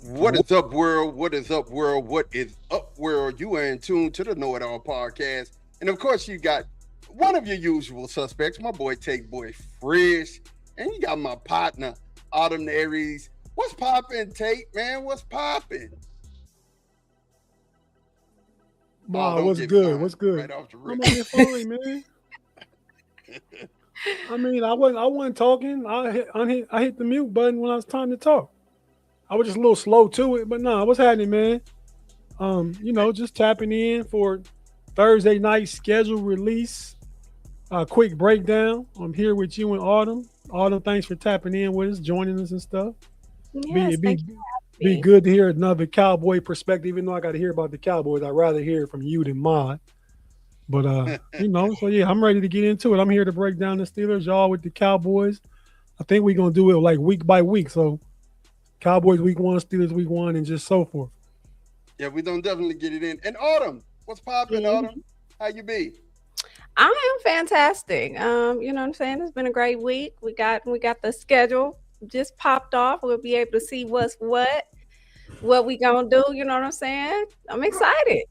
What is up, world? What is up, world? What is up, world? You are in tune to the Know It All podcast. And of course, you got one of your usual suspects, my boy Take Boy Frisch. And you got my partner, Autumn Aries. What's poppin', Tate, man? What's poppin'? Ma, what's good? What's good? Right off the I'm rip. on here fine, man. I wasn't talking. I hit the mute button when I was time to talk. I was just a little slow to it, but nah, what's happening, man? Just tapping in for Thursday night schedule release. Quick breakdown. I'm here with you and Autumn. Autumn, thanks for tapping in with us, joining us and stuff. Be Yes, it thank be you for be having me. good to hear another Cowboy perspective. Even though I got to hear about the Cowboys, I'd rather hear it from you than mine. But so yeah, I'm ready to get into it. I'm here to break down the Steelers, y'all with the Cowboys. I think we're gonna do it like week by week. So Cowboys week one, Steelers week one, and just so forth. Yeah, we don't definitely get it in. And Autumn, what's poppin', Autumn? Mhm. How you be? I am fantastic. You know what I'm saying? It's been a great week. We got the schedule just popped off. We'll be able to see what we gonna do. You know what I'm saying? I'm excited.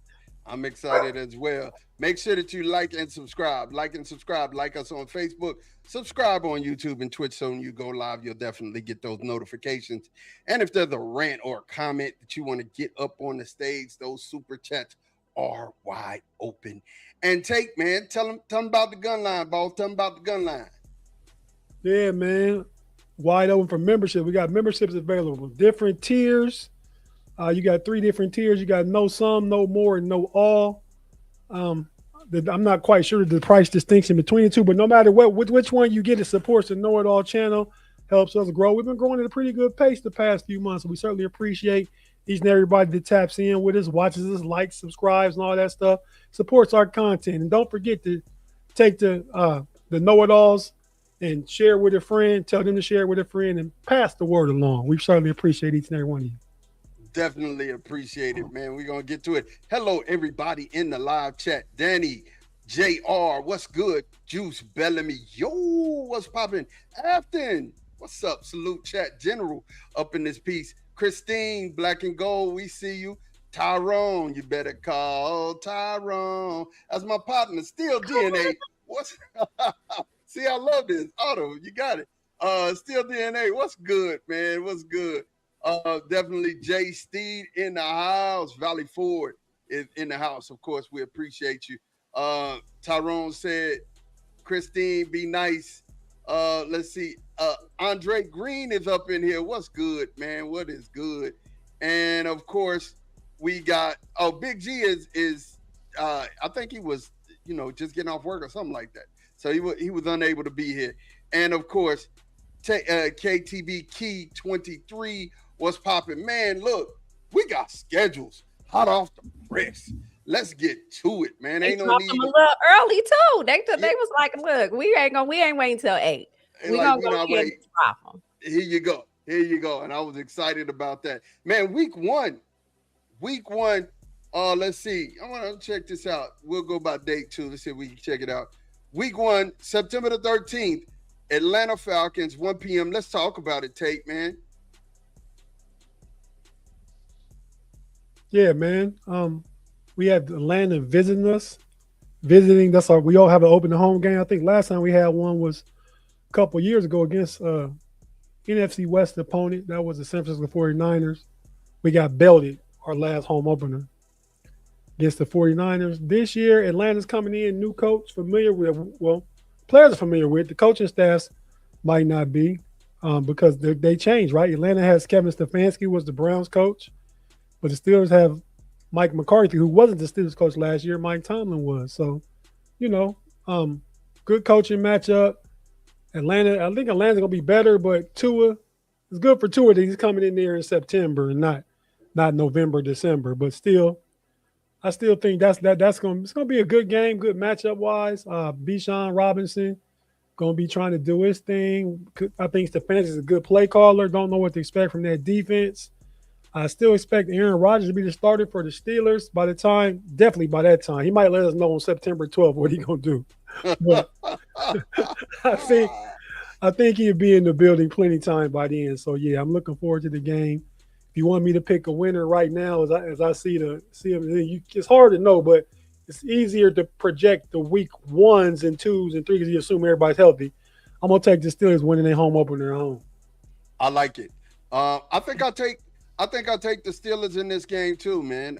I'm excited as well. Make sure that you like and subscribe. Like and subscribe. Like us on Facebook. Subscribe on YouTube and Twitch so when you go live, you'll definitely get those notifications. And if there's a rant or a comment that you want to get up on the stage, those super chats are wide open. And Take, man, tell them about the gun line, boss. Tell them about the gun line. Yeah, man. Wide open for membership. We got memberships available. Different tiers. You got three different tiers. You got no some, no more, and no all. Um, I'm not quite sure the price distinction between the two, but no matter which one you get, it supports the Know It All channel, helps us grow. We've been growing at a pretty good pace the past few months. So we certainly appreciate each and everybody that taps in with us, watches us, likes, subscribes, and all that stuff. Supports our content. And don't forget to take the Know It Alls and share with a friend. Tell them to share with a friend and pass the word along. We certainly appreciate each and every one of you. Definitely appreciate it, man. We're going to get to it. Hello, everybody in the live chat. Danny, JR, what's good? Juice Bellamy, yo, what's popping? Afton, what's up? Salute chat general up in this piece. Christine, Black and Gold, we see you. Tyrone, you better call Tyrone. That's my partner, Still DNA. What's see, I love this. Otto, you got it. Still DNA, what's good, man? What's good? Definitely Jay Steed in the house. Valley Ford is in the house. Of course, we appreciate you. Tyrone said, Christine, be nice. Let's see. Andre Green is up in here. What's good, man? What is good? And of course, we got Big G is I think he was, just getting off work or something like that. So he was unable to be here. And of course, KTB Key 23. What's popping? Man, look, we got schedules hot off the press. Let's get to it, man. They Ain't no dropped need. them a little early too. They was like, look, we ain't waiting till 8. We Like, gonna go ahead and drop them. Here you go. Here you go. And I was excited about that. Man, week one. Let's see. I want to check this out. We'll go by date too. Let's see if we can check it out. Week one, September the 13th, Atlanta Falcons, 1 p.m. Let's talk about it, Tate, man. Yeah, man. We had Atlanta visiting us. That's our. We all have an open home game. I think last time we had one was a couple years ago against NFC West opponent. That was the San Francisco 49ers. We got belted our last home opener against the 49ers. This year, Atlanta's coming in, new coach, familiar with, players are familiar with. The coaching staffs might not be because they changed, right? Atlanta has Kevin Stefanski, was the Browns coach, but the Steelers have Mike McCarthy, who wasn't the Steelers coach last year. Mike Tomlin was. So, good coaching matchup. I think Atlanta's going to be better, but Tua, it's good for Tua that he's coming in there in September and not November, December. But still, I still think it's going to be a good game, good matchup wise. Bijan Robinson going to be trying to do his thing. I think Stefanski is a good play caller. Don't know what to expect from that defense. I still expect Aaron Rodgers to be the starter for the Steelers definitely by that time. He might let us know on September 12th what he's going to do. But I think he'll be in the building plenty time by then. So, yeah, I'm looking forward to the game. if you want me to pick a winner right now, as I see them, it's hard to know, but it's easier to project the week ones and twos and threes because you assume everybody's healthy. I'm gonna take the Steelers winning their home opener at home. I like it. I think I'll take the Steelers in this game too, man.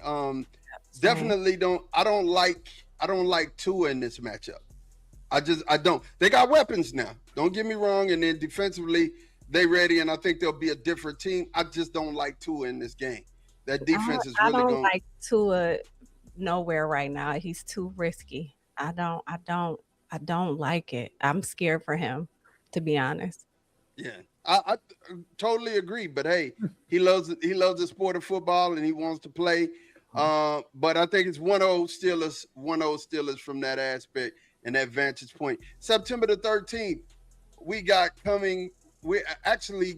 Definitely don't. I don't like Tua in this matchup. I don't. They got weapons now. Don't get me wrong. And then defensively, they ready, and I think they'll be a different team. I just don't like Tua in this game. That defense is really going. I don't like Tua nowhere right now. He's too risky. I don't like it. I'm scared for him, to be honest. Yeah, I totally agree. But hey, he loves the sport of football, and he wants to play. But I think it's 1-0 Steelers, 1-0 Steelers from that aspect and that vantage point. September the 13th, we got coming. We're actually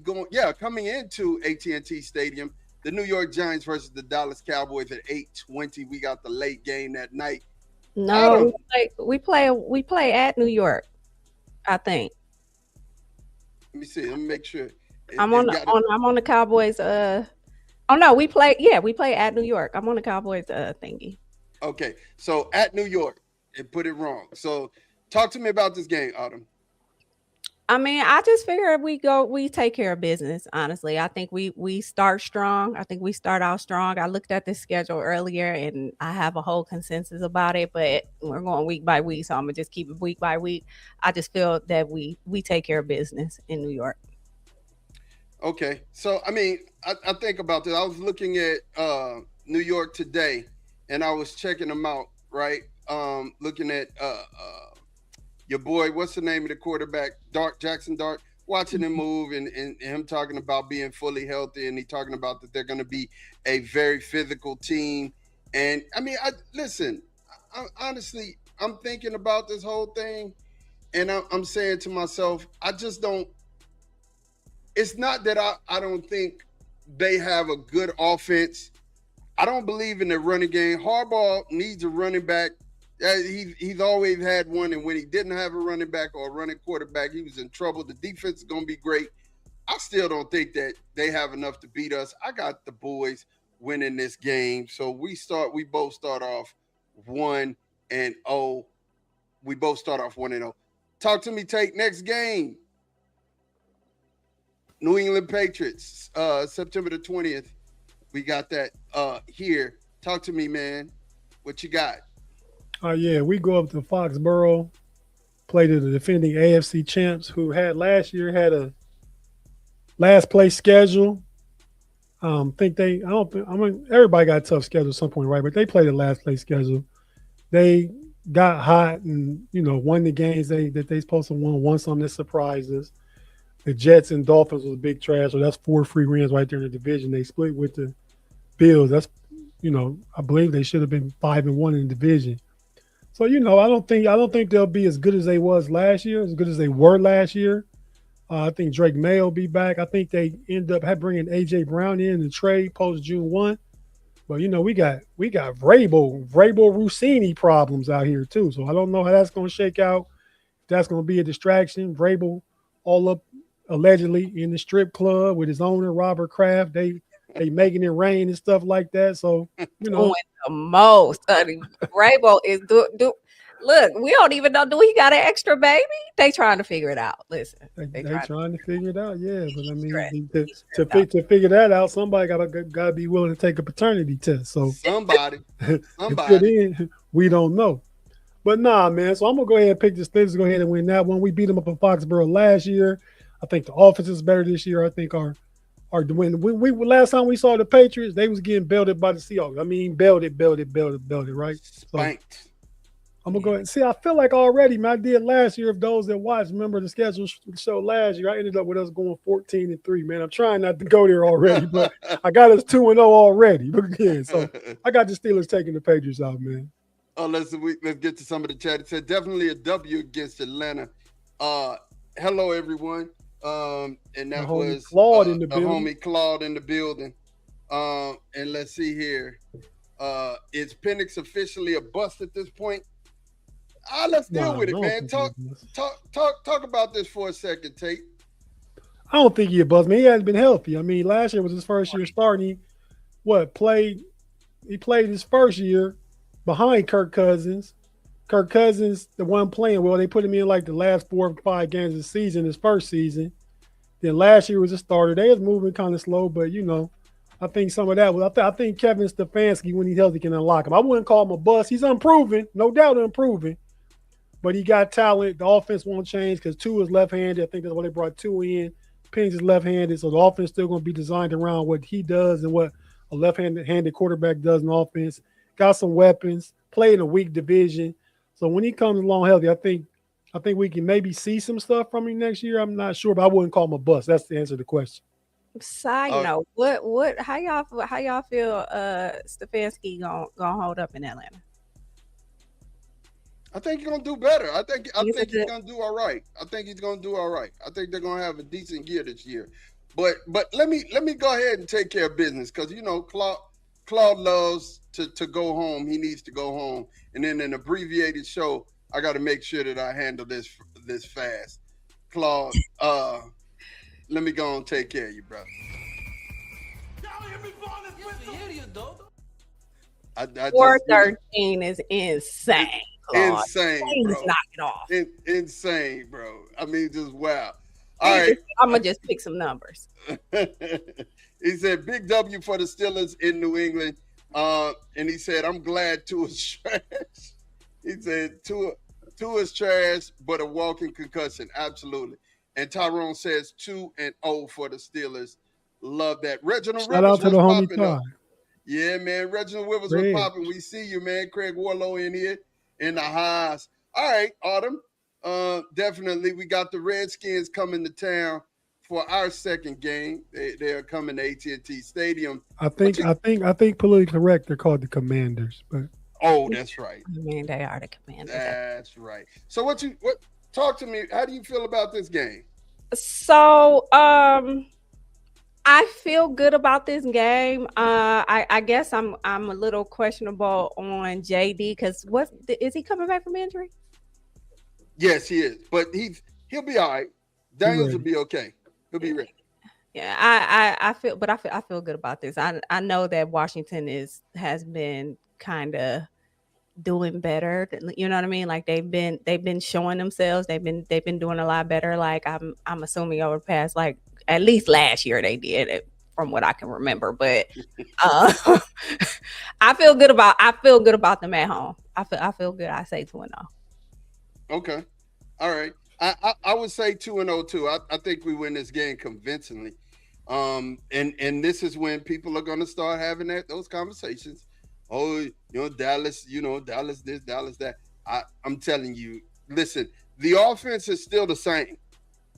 coming into AT&T Stadium. The New York Giants versus the Dallas Cowboys at 8:20. We got the late game that night. No, we play at New York, I think. Let me see. Let me make sure. I'm on the Cowboys. Oh no, we play at New York. I'm on the Cowboys thingy. Okay, so at New York, and put it wrong. So talk to me about this game, Autumn. I mean, I just figure we take care of business, honestly. I think we start strong. I think we start out strong. I looked at this schedule earlier and I have a whole consensus about it, but we're going week by week, so I'm gonna just keep it week by week. I just feel that we take care of business in New York. Okay, so I mean, I think about this. I was looking at New York today, and I was checking them out. Right, looking at your boy. What's the name of the quarterback? Jackson Dart. Watching him move and him talking about being fully healthy, and he talking about that they're going to be a very physical team. And I mean, listen. Honestly, I'm thinking about this whole thing, and I'm saying to myself, I just don't. It's not that I don't think they have a good offense. I don't believe in the running game. Harbaugh needs a running back. He's always had one, and when he didn't have a running back or a running quarterback, he was in trouble. The defense is going to be great. I still don't think that they have enough to beat us. I got the boys winning this game. So we both start off 1-0. We both start off 1-0. Talk to me, Tate. Next game. New England Patriots, September the 20th. We got that here. Talk to me, man. What you got? Yeah, we go up to Foxborough, play to the defending AFC champs who last year had a last place schedule. Everybody got a tough schedule at some point, right? But they played the last place schedule. They got hot and, won the games that they supposed to won some that surprised us. The Jets and Dolphins was big trash, so that's 4 free wins right there in the division. They split with the Bills. That's, I believe they should have been 5-1 in the division. So, I don't think they'll be as good as they was last year, as good as they were last year. I think Drake May will be back. I think they end up bringing A.J. Brown in the trade post June 1. But, we got Vrabel Rossini problems out here too. So I don't know how that's going to shake out. If that's going to be a distraction. Vrabel all up allegedly in the strip club with his owner, Robert Kraft. They making it rain and stuff like that. So, doing the most. Vrabel is look, we don't even know. Do he got an extra baby? They trying to figure it out. Listen, they trying to figure it out. Yeah, but I mean, to figure that out, somebody gotta be willing to take a paternity test. So somebody, we don't know. But nah, man. So I'm gonna go ahead and pick the Steelers. Go ahead and win that one. We beat them up in Foxborough last year. I think the offense is better this year. I think our when we last time we saw the Patriots, they was getting belted by the Seahawks. I mean, belted, right? Spanked. So I'm gonna go ahead and see. I feel like already, man. I did last year. If those that watched remember the schedule show last year, I ended up with us going 14-3. Man, I'm trying not to go there already, but I got us 2-0 already. But again, so I got the Steelers taking the Patriots out, man. Oh, let's get to some of the chat. It said definitely a W against Atlanta. Hello, everyone. And that was Claude in the building. Homie Claude in the building. And let's see here. Is Penix officially a bust at this point? Let's deal with it, man. Talk about this for a second, Tate. I don't think he a bust, man. He hasn't been healthy. I mean, last year was his first year starting. Played? He played his first year behind Kirk Cousins. Kirk Cousins, the one playing well, they put him in like the last 4 or 5 games of the season, his first season. Then last year was a starter. They was moving kind of slow, but I think some of that was. I think Kevin Stefanski, when he's healthy, can unlock him. I wouldn't call him a bust. He's unproven, no doubt unproven, but he got talent. The offense won't change because Tua is left-handed. I think that's why they brought Tua in. Penix is left-handed, so the offense is still going to be designed around what he does and what a left-handed quarterback does in offense. Got some weapons. Play in a weak division. So when he comes along healthy, I think we can maybe see some stuff from him next year. I'm not sure, but I wouldn't call him a bust. That's the answer to the question. Side note, how y'all feel Stefanski gonna hold up in Atlanta? I think he's gonna do better. I think he's gonna do all right. I think he's gonna do all right. I think they're gonna have a decent year this year. But let me go ahead and take care of business because Claude loves to go home. He needs to go home. And in an abbreviated show, I got to make sure that I handle this fast. Claude, let me go and take care of you, brother. I 413 is insane. Claude. Insane, bro. Knock it off. Insane, bro. I mean, just wow. All right. I'm going to just pick some numbers. He said, big W for the Steelers in New England. And he said, I'm glad Tua's trash. He said, Tua's trash, but a walking concussion. Absolutely. And Tyrone says 2-0 for the Steelers. Love that. Reginald Shout out to the homie Ty. Yeah, man. Reginald Rivers was popping. We see you, man. Craig Warlow in here in the highs. All right, Autumn. Definitely. We got the Redskins coming to town for our second game. They are coming to AT&T Stadium. I think politically correct. They're called the Commanders, but that's right. I mean, they are the Commanders. That's right. So what talk to me? How do you feel about this game? So I feel good about this game. I guess I'm a little questionable on JD because is he coming back from injury? Yes, he is, but he'll be all right. Daniels will be okay. He'll be ready. Yeah, I feel good about this. I know that Washington has been kind of doing better. You know what I mean? Like they've been showing themselves. They've been doing a lot better. Like I'm assuming over the past, like at least last year they did it from what I can remember. But I feel good about them at home. I feel good. I say 2-0. Okay. All right. I would say 2-0 too. I think we win this game convincingly. And this is when people are going to start having those conversations. Oh, Dallas, Dallas this, Dallas that. I'm telling you, listen, the offense is still the same.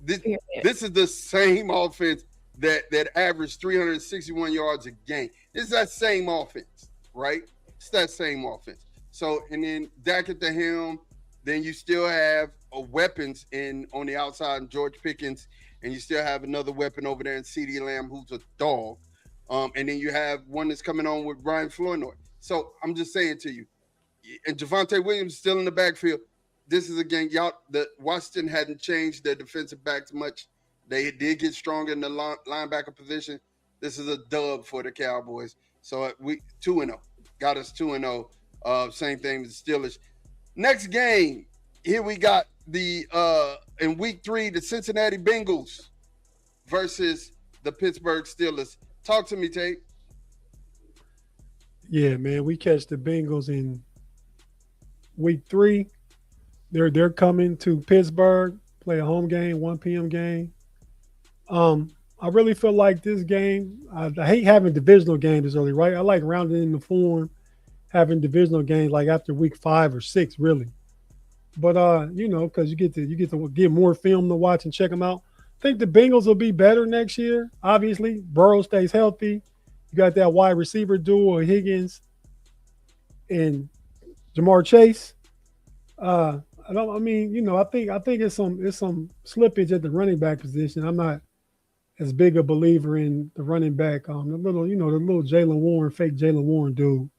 This is the same offense that averaged 361 yards a game. It's that same offense, right? It's that same offense. So, and then Dak at the helm, then you still have weapons on the outside, George Pickens, and you still have another weapon over there in CeeDee Lamb, who's a dog. And then you have one that's coming on with Brian Flournoy. So I'm just saying to you, and Javonte Williams still in the backfield. This is a game, Washington hadn't changed their defensive backs much. They did get stronger in the linebacker position. This is a dub for the Cowboys. So we 2-0. Got us 2-0. Same thing with the Steelers. Next game, here we got in week 3, the Cincinnati Bengals versus the Pittsburgh Steelers. Talk to me, Tate. Yeah, man, we catch the Bengals in week 3. They're coming to Pittsburgh, play a home game, 1 p.m. game. I really feel like this game, I hate having divisional games this early, right? I like rounding in the form, having divisional games like after week 5 or 6, really. But because you get to get more film to watch and check them out. I think the Bengals will be better next year. Obviously, Burrow stays healthy. You got that wide receiver duo of Higgins and Jamar Chase. I think it's some slippage at the running back position. I'm not as big a believer in the running back. The little Jaylen Warren, fake Jaylen Warren dude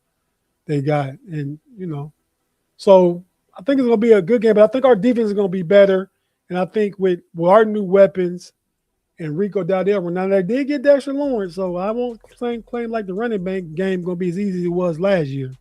they got, and so I think it's going to be a good game. But I think our defense is going to be better, and I think with our new weapons and Rico Dowdell. Now they did get Dexter Lawrence, so I won't claim like the running back game gonna be as easy as it was last year.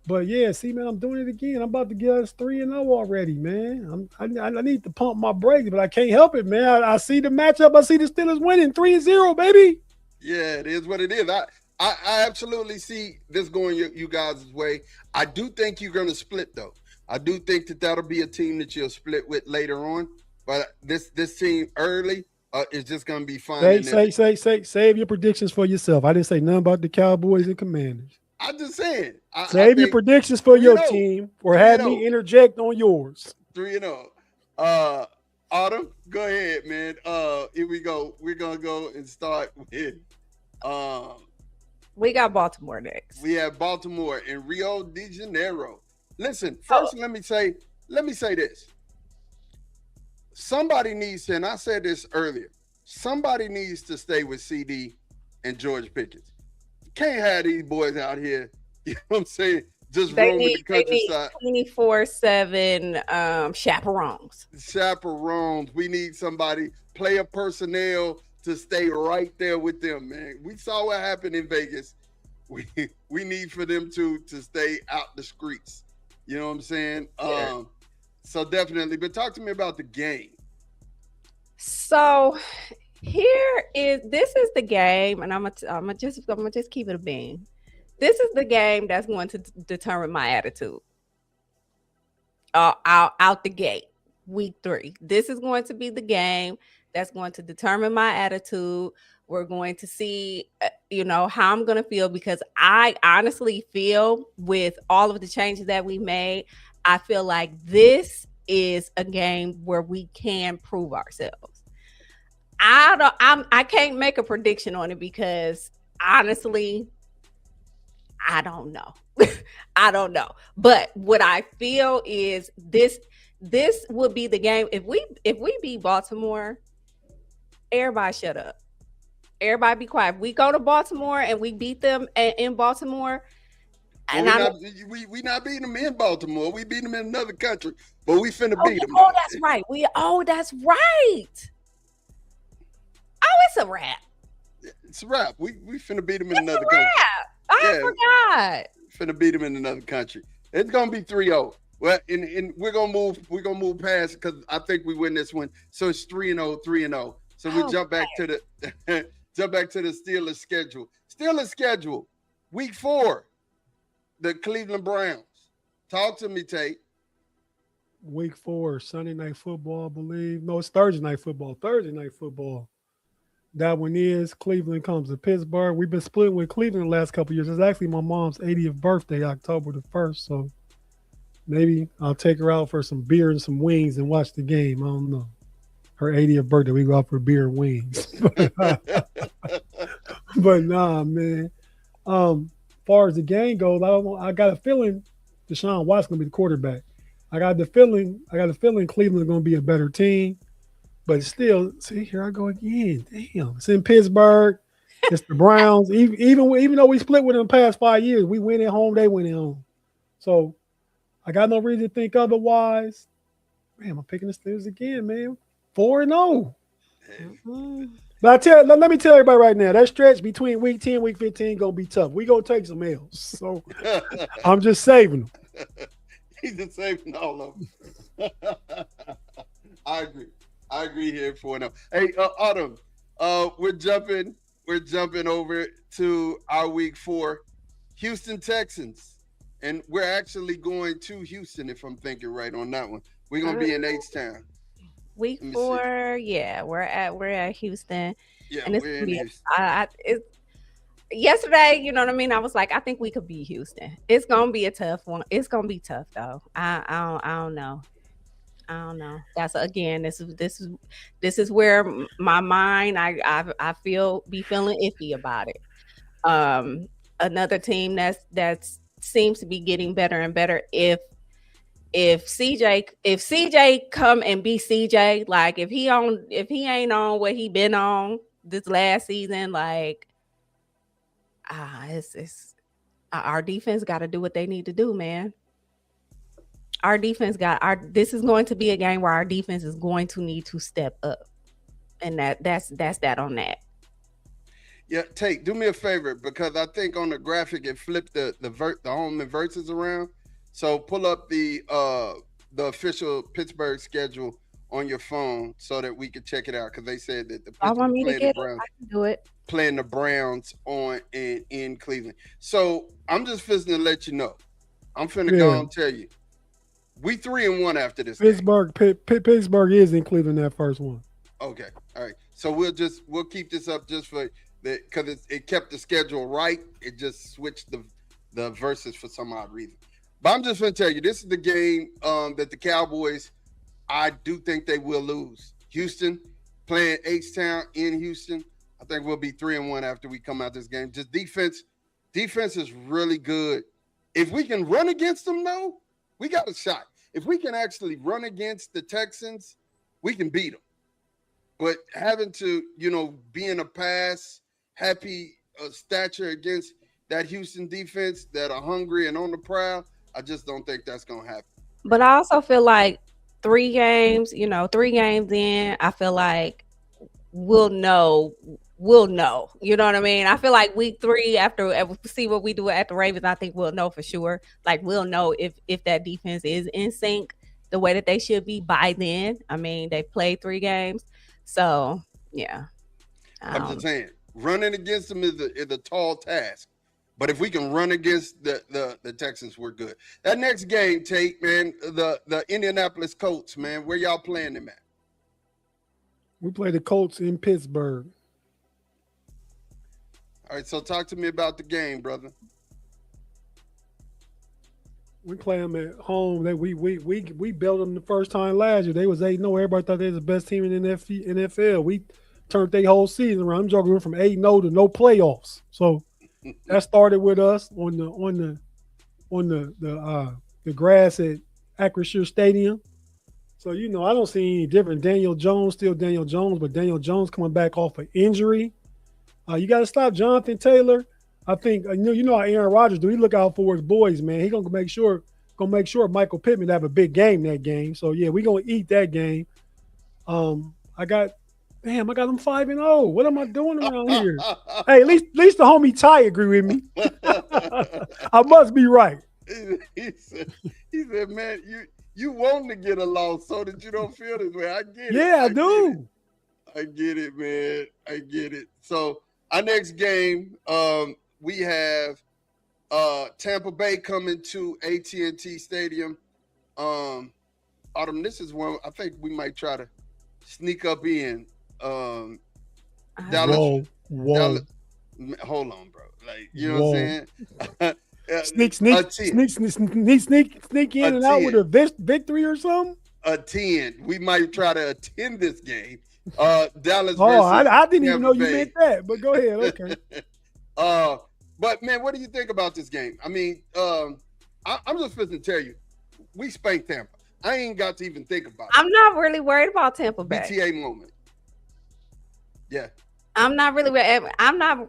But yeah, see, man, I'm doing it again. I'm about to get us 3-0 already, man. I need to pump my brakes, but I can't help it, man. I see the matchup. I see the Steelers winning 3-0, baby. Yeah, it is what it is. I absolutely see this going you guys' way. I do think you're going to split, though. I do think that'll be a team that you'll split with later on. But this team early is just going to be fun. Save your predictions for yourself. I didn't say nothing about the Cowboys and Commanders. I'm just saying. Save your predictions for your team, or have me interject on yours. 3-0. Autumn, go ahead, man. Here we go. We're gonna go and start with. We got Baltimore next. We have Baltimore in Rio de Janeiro. Listen, first, let me say this. Somebody needs to, and I said this earlier. Somebody needs to stay with CD and George Pickens. Can't have these boys out here, you know what I'm saying, just roaming the countryside. 24/7 chaperones. Chaperones. We need somebody, player personnel, to stay right there with them, man. We saw what happened in Vegas. We need for them to stay out the streets. You know what I'm saying? Yeah. So definitely. But talk to me about the game. So this is the game, and I'm gonna just keep it a bean. This is the game that's going to determine my attitude. Out the gate, week 3. This is going to be the game that's going to determine my attitude. We're going to see, how I'm going to feel, because I honestly feel with all of the changes that we made, I feel like this is a game where we can prove ourselves. I can't make a prediction on it because honestly, I don't know. I don't know. But what I feel is this would be the game. If we beat Baltimore, everybody shut up. Everybody be quiet. If we go to Baltimore and we beat them in Baltimore, we not beating them in Baltimore. We beat them in another country, but we finna beat them. Oh, that's right. That's right. Oh, it's a wrap. It's a wrap. We finna beat them in another country. I forgot. Finna beat them in another country. It's gonna be 3-0. Well, and we're gonna move past, because I think we win this one. So it's 3-0, 3-0. So we jump back to the Steelers schedule. Steelers schedule, week 4, the Cleveland Browns. Talk to me, Tate. Week 4, Sunday night football, I believe. No, it's Thursday night football. Thursday night football. That one is Cleveland comes to Pittsburgh. We've been splitting with Cleveland the last couple of years. It's actually my mom's 80th birthday, October the 1st. So maybe I'll take her out for some beer and some wings and watch the game. I don't know. Her 80th birthday, we go out for beer and wings. But nah, man. Far as the game goes, I got a feeling Deshaun Watson's gonna be the quarterback. I got the feeling Cleveland's gonna be a better team. But still, see, here I go again. Damn, it's in Pittsburgh. It's the Browns. Even though we split with them the past 5 years, we win at home, they win at home. So I got no reason to think otherwise. Man, I'm picking the Steelers again, man. 4-0. But let me tell everybody right now, that stretch between week 10 and week 15 gonna be tough. We gonna take some L's. So I'm just saving them. He's just saving all of them. I agree here 4-0. Hey, Autumn, we're jumping over to our week 4, Houston Texans, and we're actually going to Houston, if I'm thinking right on that one. We're gonna be in H-Town. Week 4, yeah, we're at Houston. Yeah, and we're in Houston. Yesterday, you know what I mean? I was like, I think we could beat Houston. It's gonna be a tough one. It's gonna be tough though. I don't know. That's again. This is where my mind. I be feeling iffy about it. Another team that seems to be getting better and better. If CJ come and be CJ, like if he ain't on what he been on this last season, like it's our defense got to do what they need to do, man. Our defense this is going to be a game where our defense is going to need to step up. And that's that on that. Yeah, do me a favor because I think on the graphic it flipped the home and versus around. So pull up the official Pittsburgh schedule on your phone so that we can check it out because they said that the I want Pittsburgh me to playing the get it. Browns I can do it. on in Cleveland. So I'm just finna to let you know. I'm finna go Yeah, and tell you. We 3-1 after this game. Pittsburgh is in Cleveland that first one. Okay. All right. So we'll keep this up just for the because it kept the schedule right. It just switched the verses for some odd reason. But I'm just gonna tell you, this is the game that the Cowboys, I do think they will lose. Houston playing H-Town in Houston. I think we'll be 3-1 after we come out this game. Just defense is really good. If we can run against them, though, we got a shot. If we can actually run against the Texans, we can beat them. But having to, be in a pass happy stature against that Houston defense that are hungry and on the prowl, I just don't think that's going to happen. But I also feel like 3 games in, I feel like we'll know. You know what I mean? I feel like week 3, after we see what we do at the Ravens, I think we'll know for sure. Like we'll know if that defense is in sync the way that they should be by then. I mean, they played 3 games, so yeah. I'm just saying, running against them is a tall task. But if we can run against the Texans, we're good. That next game, Tate, man, the Indianapolis Colts, man, where y'all playing them at? We play the Colts in Pittsburgh. All right, so talk to me about the game, brother. We play them at home. We built them the first time last year. They was 8-0. Everybody thought they was the best team in the NFL. We turned their whole season around. I'm joking from 8-0 to no playoffs. So that started with us on the grass at Acrisure Stadium. So I don't see any different. Daniel Jones, still Daniel Jones, but Daniel Jones coming back off an injury. You got to stop Jonathan Taylor. I think you know how Aaron Rodgers do. He look out for his boys, man. He gonna make sure Michael Pittman have a big game that game. So yeah, we gonna eat that game. I got them 5-0. What am I doing around here? Hey, at least the homie Ty agree with me. I must be right. He said, man, you want to get a loss so that you don't feel this way. I get it. Yeah, I do. I get it, man. I get it. So our next game, we have Tampa Bay coming to AT&T Stadium. Autumn, this is one I think we might try to sneak up in. Dallas. Whoa. Dallas, hold on, bro. Like, you know what I'm saying? Sneak in and out with a victory or something. Attend. We might try to attend this game. Dallas. Oh, I didn't even know Bay. You meant that. But go ahead. Okay. But man, what do you think about this game? I mean, I'm just supposed to tell you, we spanked Tampa. I ain't got to even think about it. I'm not really worried about Tampa Bay. BTA moment. Yeah. I'm not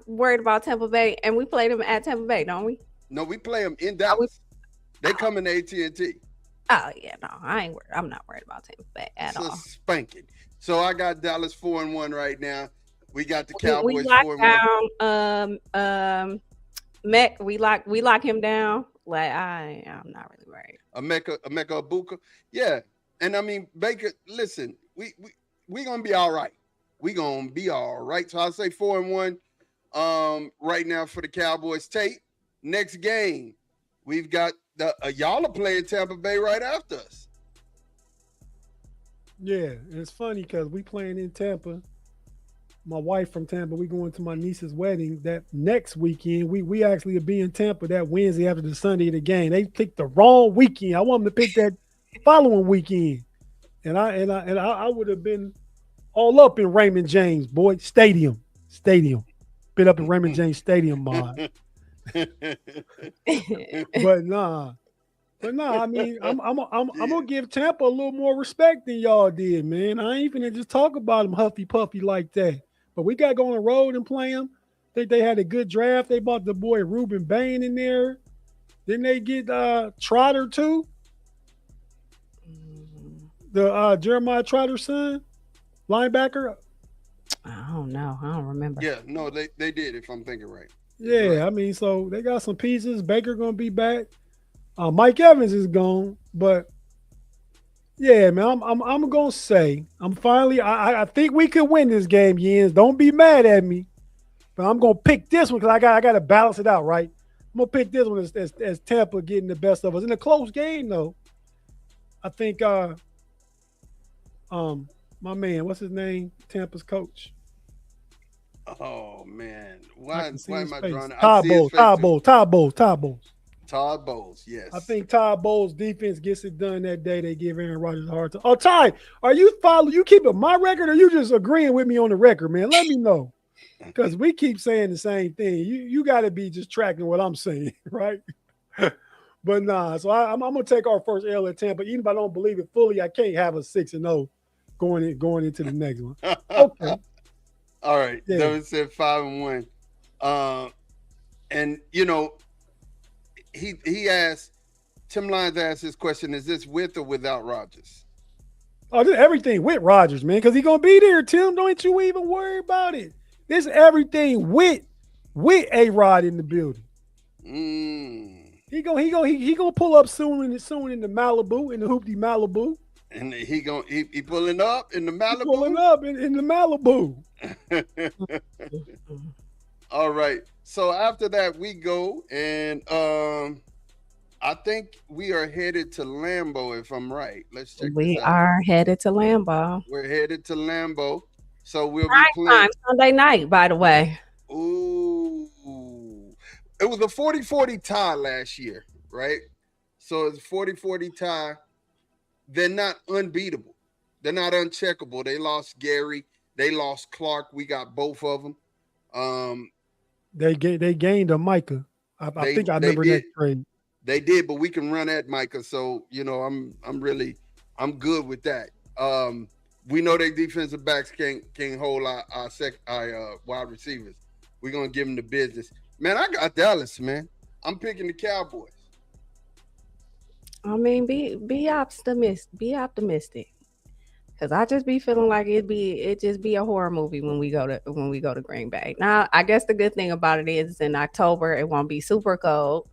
worried about Tampa Bay, and we played them at Tampa Bay, don't we? No, we play them in Dallas. They come in AT&T. Oh yeah, no, I ain't worried. I'm not worried about Tampa Bay at all. Spanking. So I got Dallas 4-1 right now. We got the Cowboys we lock 4-1. Down Mech. We lock him down. Like I'm not really worried. Emeka Ibuka. Yeah. And I mean, Baker, listen, we gonna be all right. We gonna be all right. So I'll say 4-1 right now for the Cowboys. Tate, next game, we've got y'all are playing Tampa Bay right after us. Yeah, and it's funny because we playing in Tampa. My wife from Tampa, we going to my niece's wedding that next weekend. We actually will be in Tampa that Wednesday after the Sunday of the game. They picked the wrong weekend. I want them to pick that following weekend, and I would have been all up in Raymond James, boy, stadium. Been up in Raymond James Stadium, man. But nah. I mean, I'm gonna give Tampa a little more respect than y'all did, man. I ain't finna just talk about them huffy puffy like that. But we got to go on the road and play them. I think they had a good draft. They bought the boy Ruben Bain in there. Didn't they get Trotter too? The Jeremiah Trotter's son, linebacker. don't know. I don't remember. Yeah, no, they did. If I'm thinking right. Yeah, Right. I mean, so they got some pieces. Baker gonna be back. Mike Evans is gone, but yeah, man, I'm gonna say I'm finally. I think we could win this game, Yens. Don't be mad at me, but I'm gonna pick this one because I got to balance it out, right? I'm gonna pick this one as Tampa getting the best of us in a close game, though. I think my man, what's his name? Tampa's coach. Oh man, I why can see why his am I face. drawing? I Todd see his Bowles, face Todd too. Bowles, Todd Bowles, Todd Bowles. Todd Bowles, yes. I think Todd Bowles' defense gets it done that day. They give Aaron Rodgers a hard time. Oh, Ty, are you keeping my record or you just agreeing with me on the record, man? Let me know. Because we keep saying the same thing. You got to be just tracking what I'm saying, right? But nah, so I'm gonna take our first L at Tampa. Even if I don't believe it fully, I can't have a 6-0 going into the next one. Okay. All right. Yeah. Devin said 5-1. And he asked, Tim Lyons asked this question: is this with or without Rodgers? Oh, this everything with Rodgers, man, because he's gonna be there, Tim. Don't you even worry about it. This everything with A-Rod in the building. He gonna pull up soon in the Malibu, in the hoopty Malibu. And he pulling up in the Malibu. Pulling up in the Malibu. All right. So after that, we go and I think we are headed to Lambeau, if I'm right. Let's check We this out. are headed to Lambeau. We're headed to Lambeau. So we'll Prime be playing time Sunday night, by the way. Ooh. It was a 40-40 tie last year, right? So it's 40-40 tie. They're not unbeatable. They're not uncheckable. They lost Gary. They lost Clark. We got both of them. They gained a Micah. I think I remember that trade. They did, but we can run at Micah. So, I'm good with that. We know their defensive backs can hold our wide receivers. We're gonna give them the business. Man, I got Dallas, man. I'm picking the Cowboys. I mean, be optimistic. Cause I just be feeling like it just be a horror movie when we go to Green Bay. Now, I guess the good thing about it is in October it won't be super cold.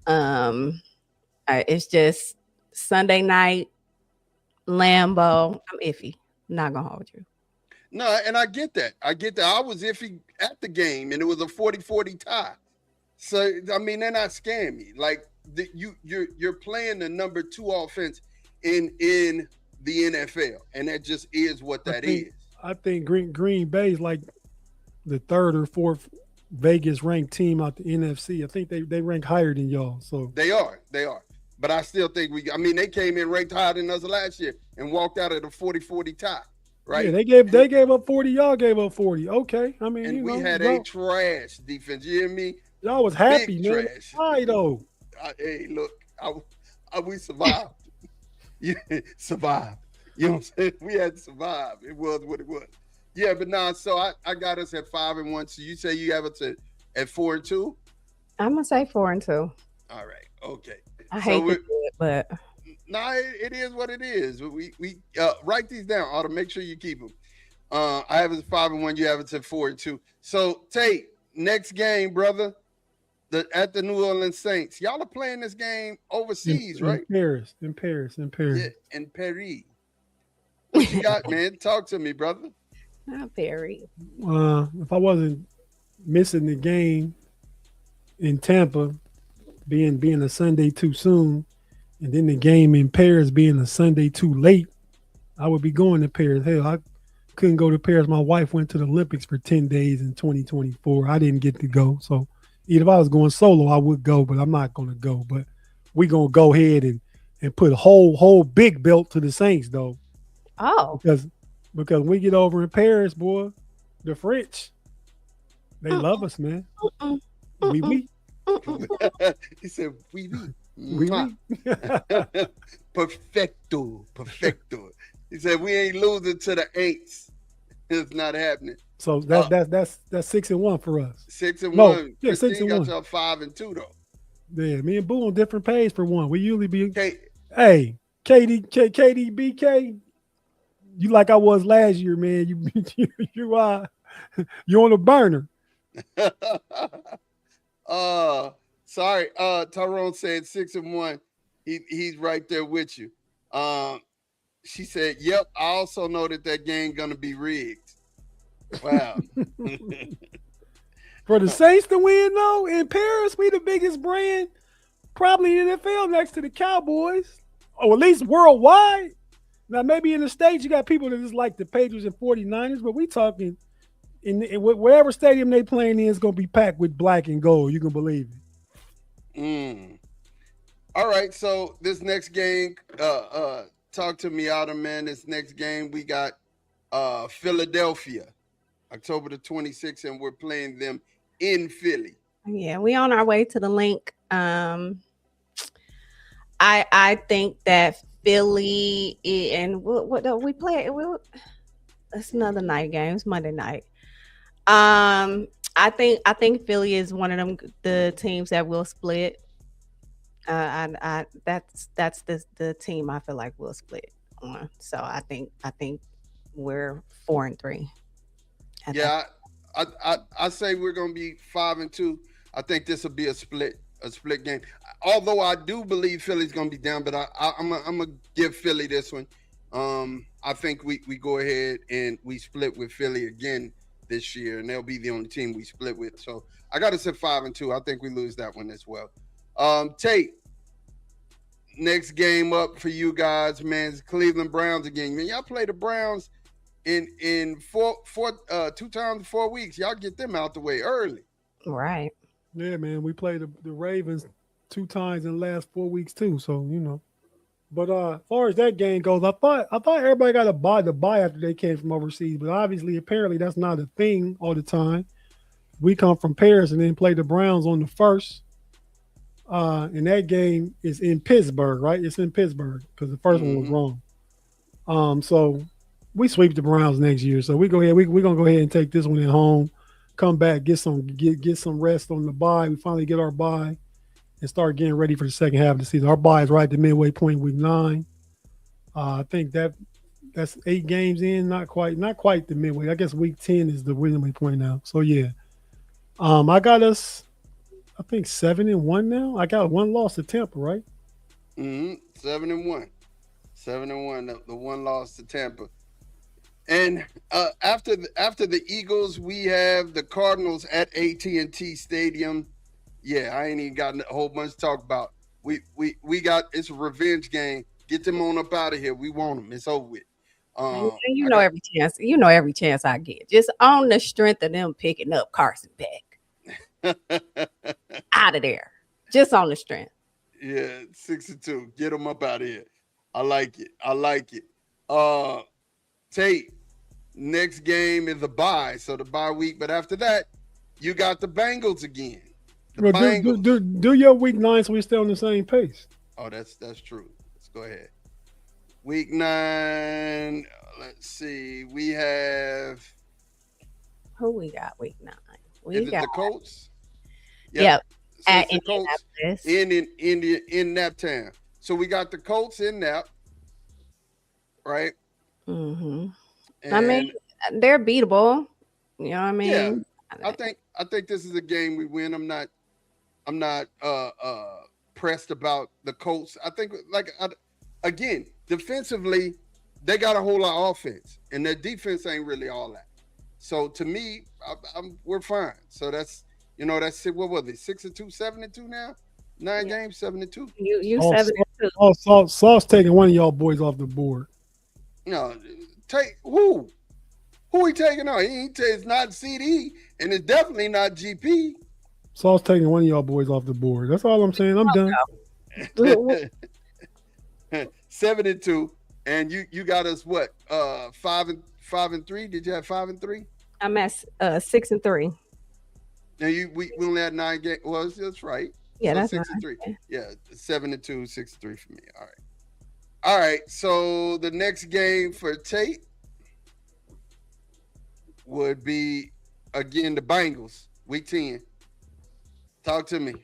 It's just Sunday night, Lambeau. I'm iffy. Not gonna hold you. No, and I get that. I was iffy at the game, and it was a 40-40 tie. So I mean, they're not scaring me. Like you're playing the number 2 offense in the NFL, and that just is what that is. I think Green Bay is like the 3rd or 4th Vegas ranked team out the NFC. I think they rank higher than y'all. So they are. But I still think they came in ranked higher than us last year and walked out at a 40-40 tie. Right. Yeah, they gave up 40. Y'all gave up 40. Okay. I mean, and we had a trash defense. You hear me? Y'all was happy, Big man. Trash. Why though? Hey, look, we survived. Survived. You know what I'm saying? We had to survive. It was what it was. Yeah, but nah. So I got us at 5-1. So you say you have us at 4-2? I'm gonna say 4-2. All right. Okay. I hate to do it, but nah, it is what it is. We write these down. Ought to make sure you keep them. I have it at 5-1. You have it at 4-2. So Tate, next game, brother. At the New Orleans Saints. Y'all are playing this game overseas, right? In Paris. Yeah, in Paris. What you got, man? Talk to me, brother. not Perry. If I wasn't missing the game in Tampa, being a Sunday too soon, and then the game in Paris being a Sunday too late, I would be going to Paris. Hell, I couldn't go to Paris. My wife went to the Olympics for 10 days in 2024. I didn't get to go. So even if I was going solo, I would go, but I'm not going to go. But we going to go ahead and put a whole big belt to the Saints, though. Oh. Because when we get over in Paris, boy, the French, they love us, man. We. He said, we. We. Perfecto. He said, we ain't losing to the Aints. It's not happening. So that's 6-1 for us. 6-1. No, yeah, Christine 6-1. got y'all 5-2 though. Yeah, me and Boo on different page for one. We usually be. Okay. Hey, KD, BK, you like I was last year, man. You are. You on the burner. uh sorry. Tyrone said 6-1. He's right there with you. Um, she said, "Yep, I also know that game gonna be rigged." Wow. For the Saints to win, though, in Paris, we the biggest brand probably in the NFL next to the Cowboys, or at least worldwide. Now, maybe in the States, you got people that just like the Patriots and 49ers, but we talking in whatever stadium they playing in is going to be packed with black and gold. You can believe it. Mm. All right, so this next game, talk to me out of man. This next game we got Philadelphia, October the 26th, and we're playing them in Philly. Yeah, we on our way to the link. I think that Philly and what we play. It's another night game. It's Monday night. I think Philly is one of the teams that will split. That's the team I feel like will split on. So I think we're 4-3. Yeah, I say we're gonna be 5-2. I think this will be a split game. Although I do believe Philly's gonna be down, but I'm gonna give Philly this one. I think we go ahead and we split with Philly again this year, and they'll be the only team we split with. So I gotta say 5-2. I think we lose that one as well. Tate, next game up for you guys, man, is Cleveland Browns again. Man, y'all play the Browns in 2 times in 4 weeks. Y'all get them out the way early. Right. Yeah, man. We played the Ravens 2 times in the last 4 weeks too. So But as far as that game goes, I thought everybody got to buy after they came from overseas. But obviously, apparently, that's not a thing all the time. We come from Paris and then play the Browns on the first. And that game is in Pittsburgh, right? It's in Pittsburgh because the first one was wrong. So we sweep the Browns next year. So we go ahead. We're gonna go ahead and take this one at home. Come back, get some rest on the bye. We finally get our bye and start getting ready for the second half of the season. Our bye is right at the midway point, week 9. I think that's 8 games in, not quite the midway. I guess week 10 is the midway point now. So yeah, I got us, I think 7-1 now. I got 1 loss to Tampa, right? 7-1, 7-1. The 1 loss to Tampa. And after the Eagles, we have the Cardinals at AT&T Stadium. Yeah, I ain't even got a whole bunch to talk about. We got, it's a revenge game. Get them on up out of here. We want them. It's over with. Every chance I get, just on the strength of them picking up Carson back out of there, just on the strength. Yeah, 6-2. Get them up out of here. I like it. Tate, next game is a bye, so the bye week. But after that, you got the Bengals again. Do your week 9 so we stay on the same pace. Oh, that's true. Let's go ahead. Week 9. Let's see. We have who we got week 9. Is it the Colts? Yep. So at the Colts in Naptown. So we got the Colts in Nap, right? Mm-hmm. I mean, they're beatable. You know what I mean? Yeah. I think this is a game we win. I'm not pressed about the Colts. I think again, defensively, they got a whole lot of offense, and their defense ain't really all that. So to me, we're fine. So that's what was it? 6-2, 7-2 now? 9 games, 7-2. You 7-2. Sauce taking one of y'all boys off the board. No, take who? Who he taking out? It's not CD, and it's definitely not GP. Sauce taking one of y'all boys off the board. That's all I'm saying. I'm done. 7-2, and you got us what? 5-3. Did you have 5-3? I'm at 6-3. Now we only had 9 games. Well, that's right. Yeah, so that's 6-3. Yeah, 7-2, 6-3 for me. All right. So the next game for Tate would be again the Bengals, week 10. Talk to me.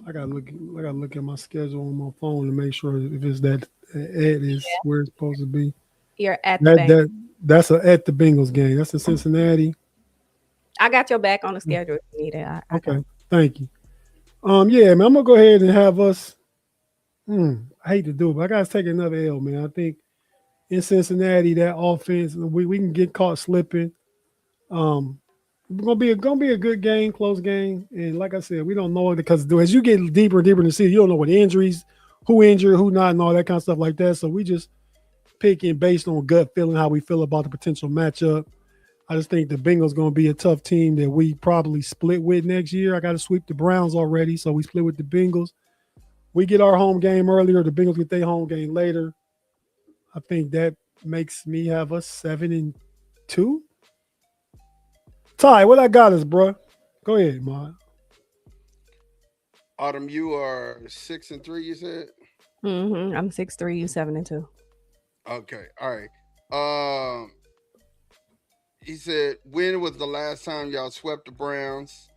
I gotta look at my schedule on my phone to make sure if it's that it is where it's supposed to be. You're at the That's at the Bengals game. That's in Cincinnati. I got your back on the schedule if you need it. I got Okay, thank you. Yeah, man, I'm gonna go ahead and have us. I hate to do it, but I gotta take another L, man. I think in Cincinnati, that offense, we can get caught slipping. Um, gonna be a good game, close game, and like I said, we don't know it because as you get deeper and deeper in the season, you don't know what injuries, who injured, who not, and all that kind of stuff like that. So we just picking based on gut feeling how we feel about the potential matchup. I just think the Bengals going to be a tough team that we probably split with next year. I got to sweep the Browns already, so we split with the Bengals. We get our home game earlier. The Bengals get their home game later. I think that makes me have us 7-2. Ty, what I got us, bro? Go ahead, man. Autumn, you are 6-3. You said. I'm 6'3", you 7-2. Okay, all right. He said, when was the last time y'all swept the Browns?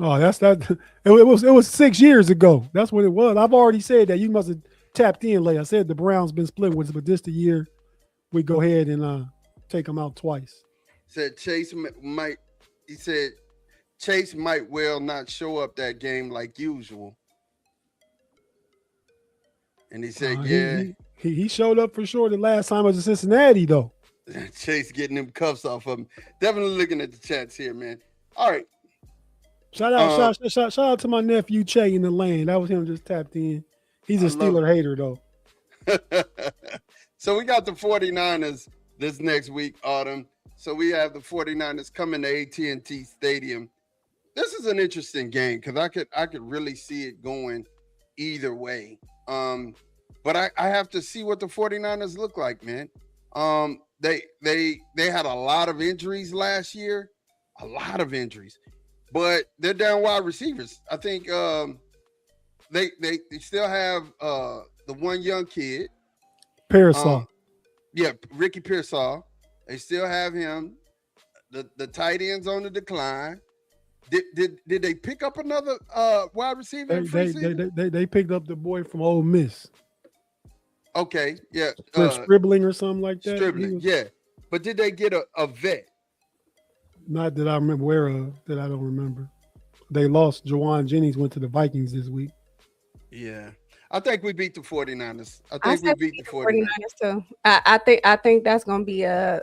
Oh, that's that. It was 6 years ago. That's what it was. I've already said that. You must have tapped in late. I said the Browns been split with us, but this the year we go ahead and take them out twice. Said Chase might. He said Chase might well not show up that game like usual. And he said, yeah. He showed up for sure the last time was in Cincinnati, though. Chase getting them cuffs off of him. Definitely looking at the chats here, man. All right. Shout out to my nephew Che in the lane. That was him just tapped in. He's a Steeler hater, though. So we got the 49ers this next week, Autumn. So we have the 49ers coming to AT&T Stadium. This is an interesting game because I could really see it going either way. But I have to see what the 49ers look like, man. They had a lot of injuries last year, but they're down wide receivers. I think they still have the one young kid, Pearsall. Ricky Pearsall. They still have him. The tight ends on the decline. Did they pick up another wide receiver? They picked up the boy from Ole Miss. Okay, yeah. Scribbling or something like that. Scribbling, yeah. But did they get a vet? Not that I remember where that I don't remember. They lost. Jawan Jennings went to the Vikings this week. Yeah. I think we beat the 49ers. I think we beat the 49ers too. I think that's gonna be a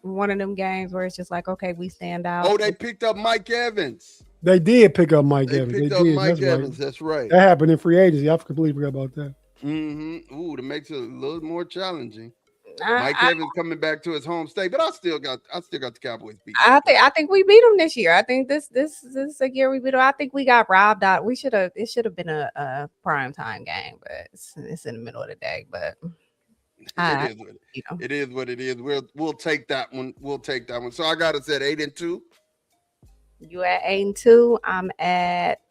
one of them games where it's just like, okay, we stand out. Oh, they picked up Mike Evans. They did pick up Mike Evans. They picked up Mike Evans. That's right. That happened in free agency. I completely forgot about that. Ooh, that makes it a little more challenging. Mike Evans coming back to his home state, but I still got the Cowboys beat. I think we beat them this year. I think this is a year we beat them. I think we got robbed out. It should have been a prime time game, but it's in the middle of the day. But it is what it is. We'll take that one. So I got us at 8-2. You at 8-2. I'm at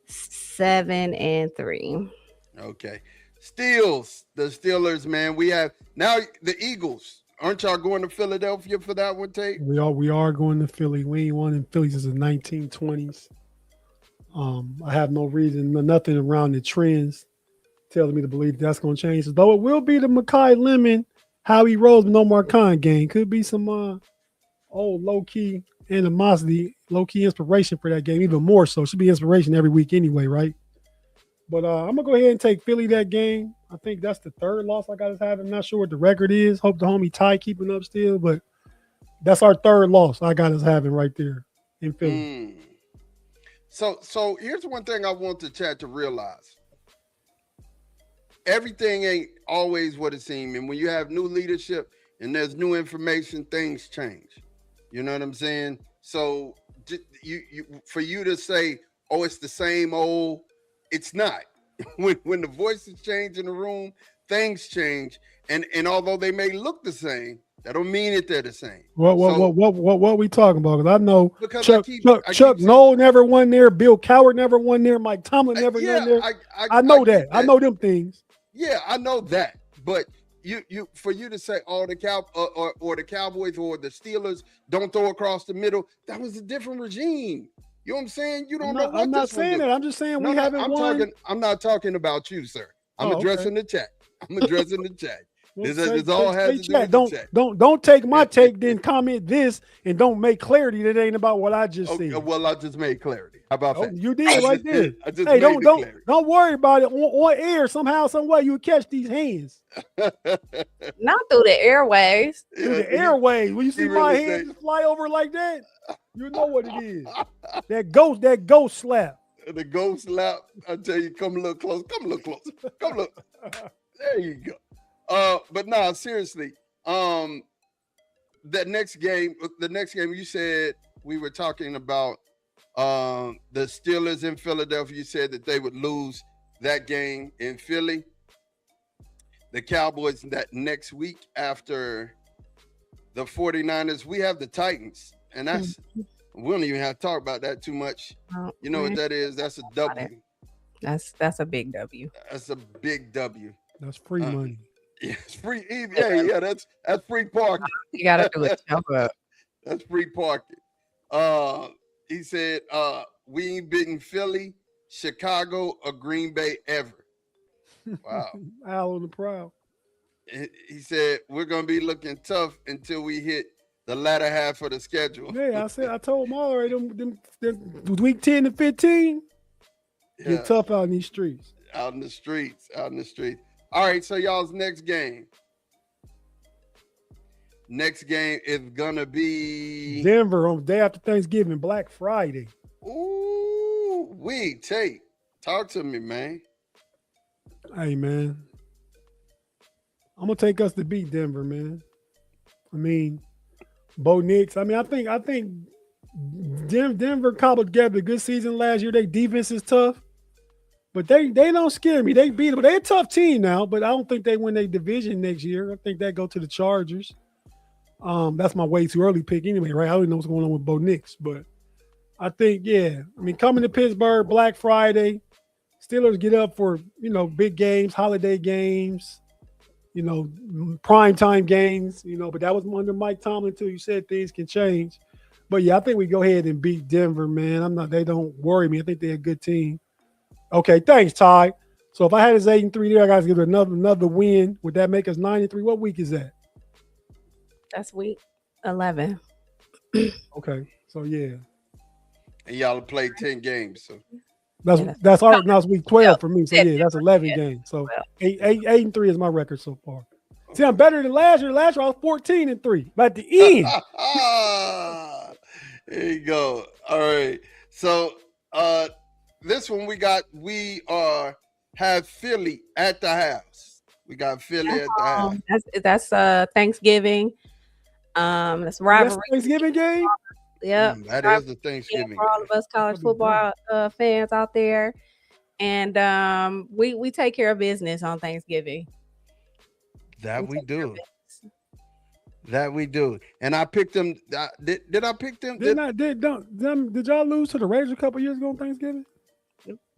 7-3. Okay. The Steelers, man. We have now the Eagles. Aren't y'all going to Philadelphia for that one, Tate? We are going to Philly. We ain't won in Philly since the 1920s. I have no reason, nothing around the trends telling me to believe that's going to change. Though it will be the Makai Lemon, Howie Roseman, Omar Khan game. Could be some old low-key animosity, low-key inspiration for that game, even more so. Should be inspiration every week anyway, right? But I'm going to go ahead and take Philly that game. I think that's the third loss I got us having. I'm not sure what the record is. Hope the homie Ty keeping up still, but that's our third loss I got us having right there in Philly. So here's one thing I want the chat to realize. Everything ain't always what it seems. And when you have new leadership and there's new information, things change. You know what I'm saying? So for you to say, oh, it's the same old, it's not. When the voices change in the room, things change. And although they may look the same, that don't mean that they're the same. What we talking about? Because I know Chuck Noll never won there. Bill Cowher never won there. Mike Tomlin never won there. I know that. I know them things. Yeah, I know that. But for you to say, oh, the Cowboys or the Steelers don't throw across the middle, that was a different regime. You know what I'm saying? You don't know what I'm not saying that. I'm just saying we haven't won. I'm not talking about you, sir. I'm addressing the chat. Well, This all has to do with the chat. Don't take my take, then comment this, and don't make clarity that ain't about what I just said. Well, I just made clarity. How about that? You did right there. I just hey, made don't worry about it. On air, somehow, some way, you catch these hands. Not through the airways. Through the airways. When you see my hands fly over like that, you know what it is. That ghost slap. The ghost slap. I tell you, come a little close. Come a little closer. Come look. There you go. But nah, seriously. The next game you said we were talking about the Steelers in Philadelphia. You said that they would lose that game in Philly. The Cowboys that next week after the 49ers, we have the Titans. And that's we don't even have to talk about that too much. You know what that is? That's a W. That's a big W. That's a big W. That's free money. Yeah, it's free. Yeah, that's free parking. You gotta do it. That's free parking. He said, we ain't beaten Philly, Chicago, or Green Bay ever. Wow. Al on the prowl. He said, we're gonna be looking tough until we hit the latter half of the schedule. Yeah, I told them already. Them week 10 to 15. Get tough out in these streets. Out in the streets. All right, so y'all's next game. Next game is gonna be Denver on day after Thanksgiving, Black Friday. Ooh, Tate. Talk to me, man. Hey, man. I'm gonna take us to beat Denver, man. I mean, Bo Nix. I think Denver cobbled together a good season last year. Their defense is tough. But they don't scare me. They beat them. They're a tough team now, but I don't think they win their division next year. I think they go to the Chargers. That's my way too early pick anyway, right? I don't know what's going on with Bo Nix, but I think, coming to Pittsburgh, Black Friday, Steelers get up for, big games, holiday games, primetime games, but that was under Mike Tomlin too. You said things can change. But yeah, I think we go ahead and beat Denver, man. They don't worry me. I think they're a good team. Okay, thanks, Ty. So if I had us 8-3 there, I got to give it another win. Would that make us 9-3? What week is that? That's week 11. Okay, so yeah. And y'all played 10 games. So that's our now it's week 12 for me. So yeah, that's 11 games. So 8-3 is my record so far. See, I'm better than last year. Last year I was 14-3. But at the end. There you go. All right. So this one we have Philly at the house. We got Philly at the house. That's Thanksgiving. That's rivalry. That's Thanksgiving game? Yep. That is the Thanksgiving for all of us college football fans out there. And we take care of business on Thanksgiving. That we do. And I picked them. Did I pick them? Did y'all lose to the Raiders a couple years ago on Thanksgiving?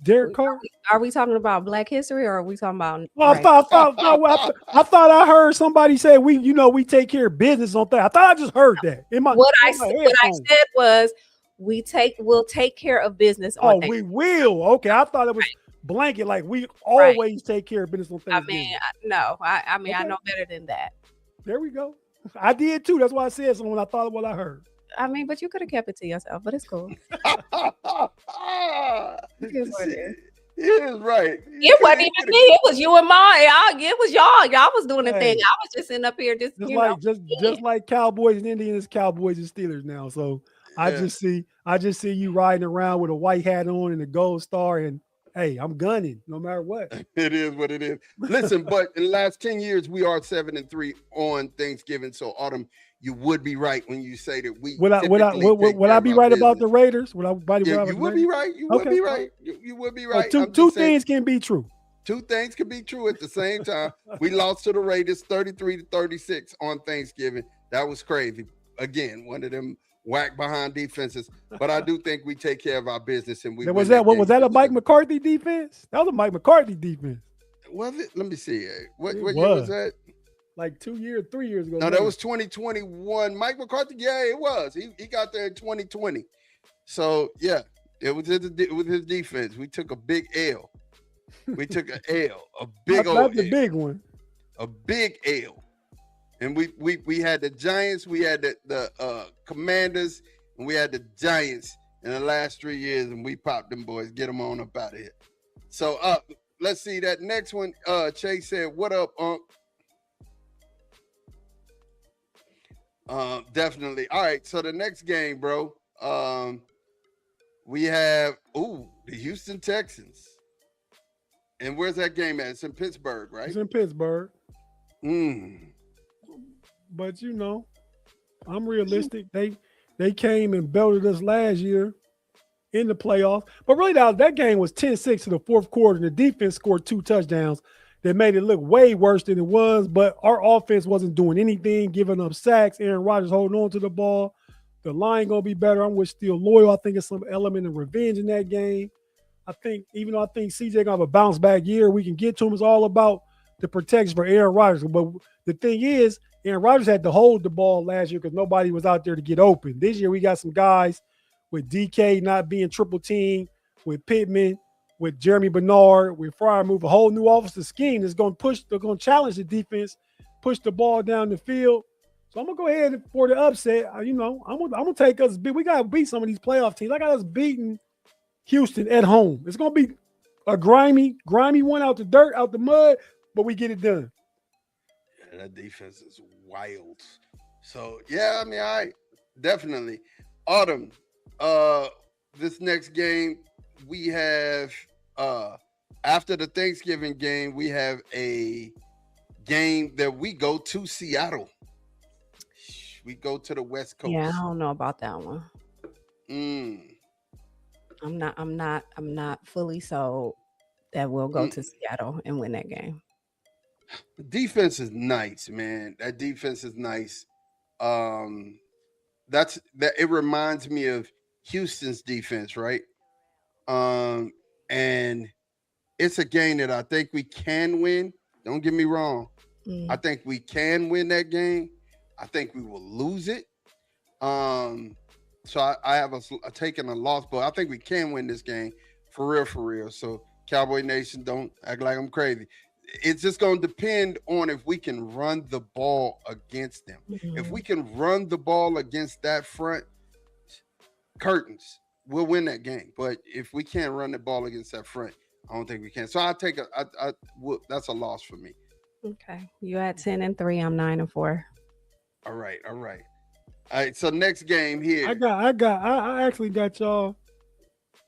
Derek Carr? Are we talking about Black history or are we talking about? Well, I thought I heard somebody say we take care of business on that. I thought I just heard that. What I said was we'll take care of business on Thanksgiving. We will. Okay, I thought it was blanket, like we always take care of business on Thanksgiving. I know better than that. There we go. I did too. That's why I said something when I thought of what I heard. But you could have kept it to yourself, but it's cool. It is right. It wasn't even me. It was you and mine. It was y'all. Y'all was doing the thing. I was just sitting up here just like Cowboys and Indians, Cowboys and Steelers now. So I just see you riding around with a white hat on and a gold star, and hey, I'm gunning no matter what. It is what it is. Listen, but in the last 10 years, we are 7-3 on Thanksgiving. So Autumn, you would be right when you say that we would I be right about the Raiders? Would I you would be right. You would be right. You would be right. Two things can be true. Two things can be true at the same time. We lost to the Raiders 33-36 on Thanksgiving. That was crazy. Again, one of them whack behind defenses. But I do think we take care of our business and we was that a Mike McCarthy defense? That was a Mike McCarthy defense. Was it? Let me see. What year was that? Like 3 years ago. No, that was 2021. Mike McCarthy, it was. He got there in 2020. So yeah, it was his defense. We took a big L. We took an L, a big old. That's the big one. a big L. And we had the Giants, we had the Commanders, and we had the Giants in the last 3 years, and we popped them boys. Get them on up out of here. So let's see that next one. Chase said, "What up, Unc?" Definitely. All right. So the next game, bro. We have the Houston Texans. And where's that game at? It's in Pittsburgh, right? It's in Pittsburgh. Mm. But you know, I'm realistic. They came and belted us last year in the playoffs. But really, that game was 10-6 in the fourth quarter, and the defense scored 2 touchdowns that made it look way worse than it was. But our offense wasn't doing anything, giving up sacks. Aaron Rodgers holding on to the ball. The line gonna be better. I'm with still loyal. I think it's some element of revenge in that game. I think, even though I think CJ gonna have a bounce back year, we can get to him. It's all about the protection for Aaron Rodgers. But the thing is, Aaron Rodgers had to hold the ball last year because nobody was out there to get open. This year, we got some guys with DK not being triple teamed, with Pittman, with Jeremy Bernard, with Fryer, move a whole new offensive scheme that's going to push, they're going to challenge the defense, push the ball down the field. So I'm going to go ahead for the upset. I'm going to take us. We got to beat some of these playoff teams. I got us beating Houston at home. It's going to be a grimy one out the dirt, out the mud, but we get it done. Yeah, that defense is wild. So, yeah, I mean, definitely. Autumn, this next game, we have, after the Thanksgiving game, we have a game that we go to Seattle. We go to the West Coast. Yeah, I don't know about that one. I'm not fully sold that we'll go to Seattle and win that game. The defense is nice, man. That defense is nice. It reminds me of Houston's defense, right? And it's a game that I think we can win. Don't get me wrong. I think we can win that game. I think we will lose it. So I have taken a loss, but I think we can win this game for real. So Cowboy Nation, don't act like I'm crazy. It's just going to depend on if we can run the ball against them. If we can run the ball against that front, curtains, we'll win that game. But if we can't run the ball against that front, I don't think we can. So I'll take that's a loss for me. Okay. You at 10-3, I'm 9-4. All right. All right. So next game here. I actually got y'all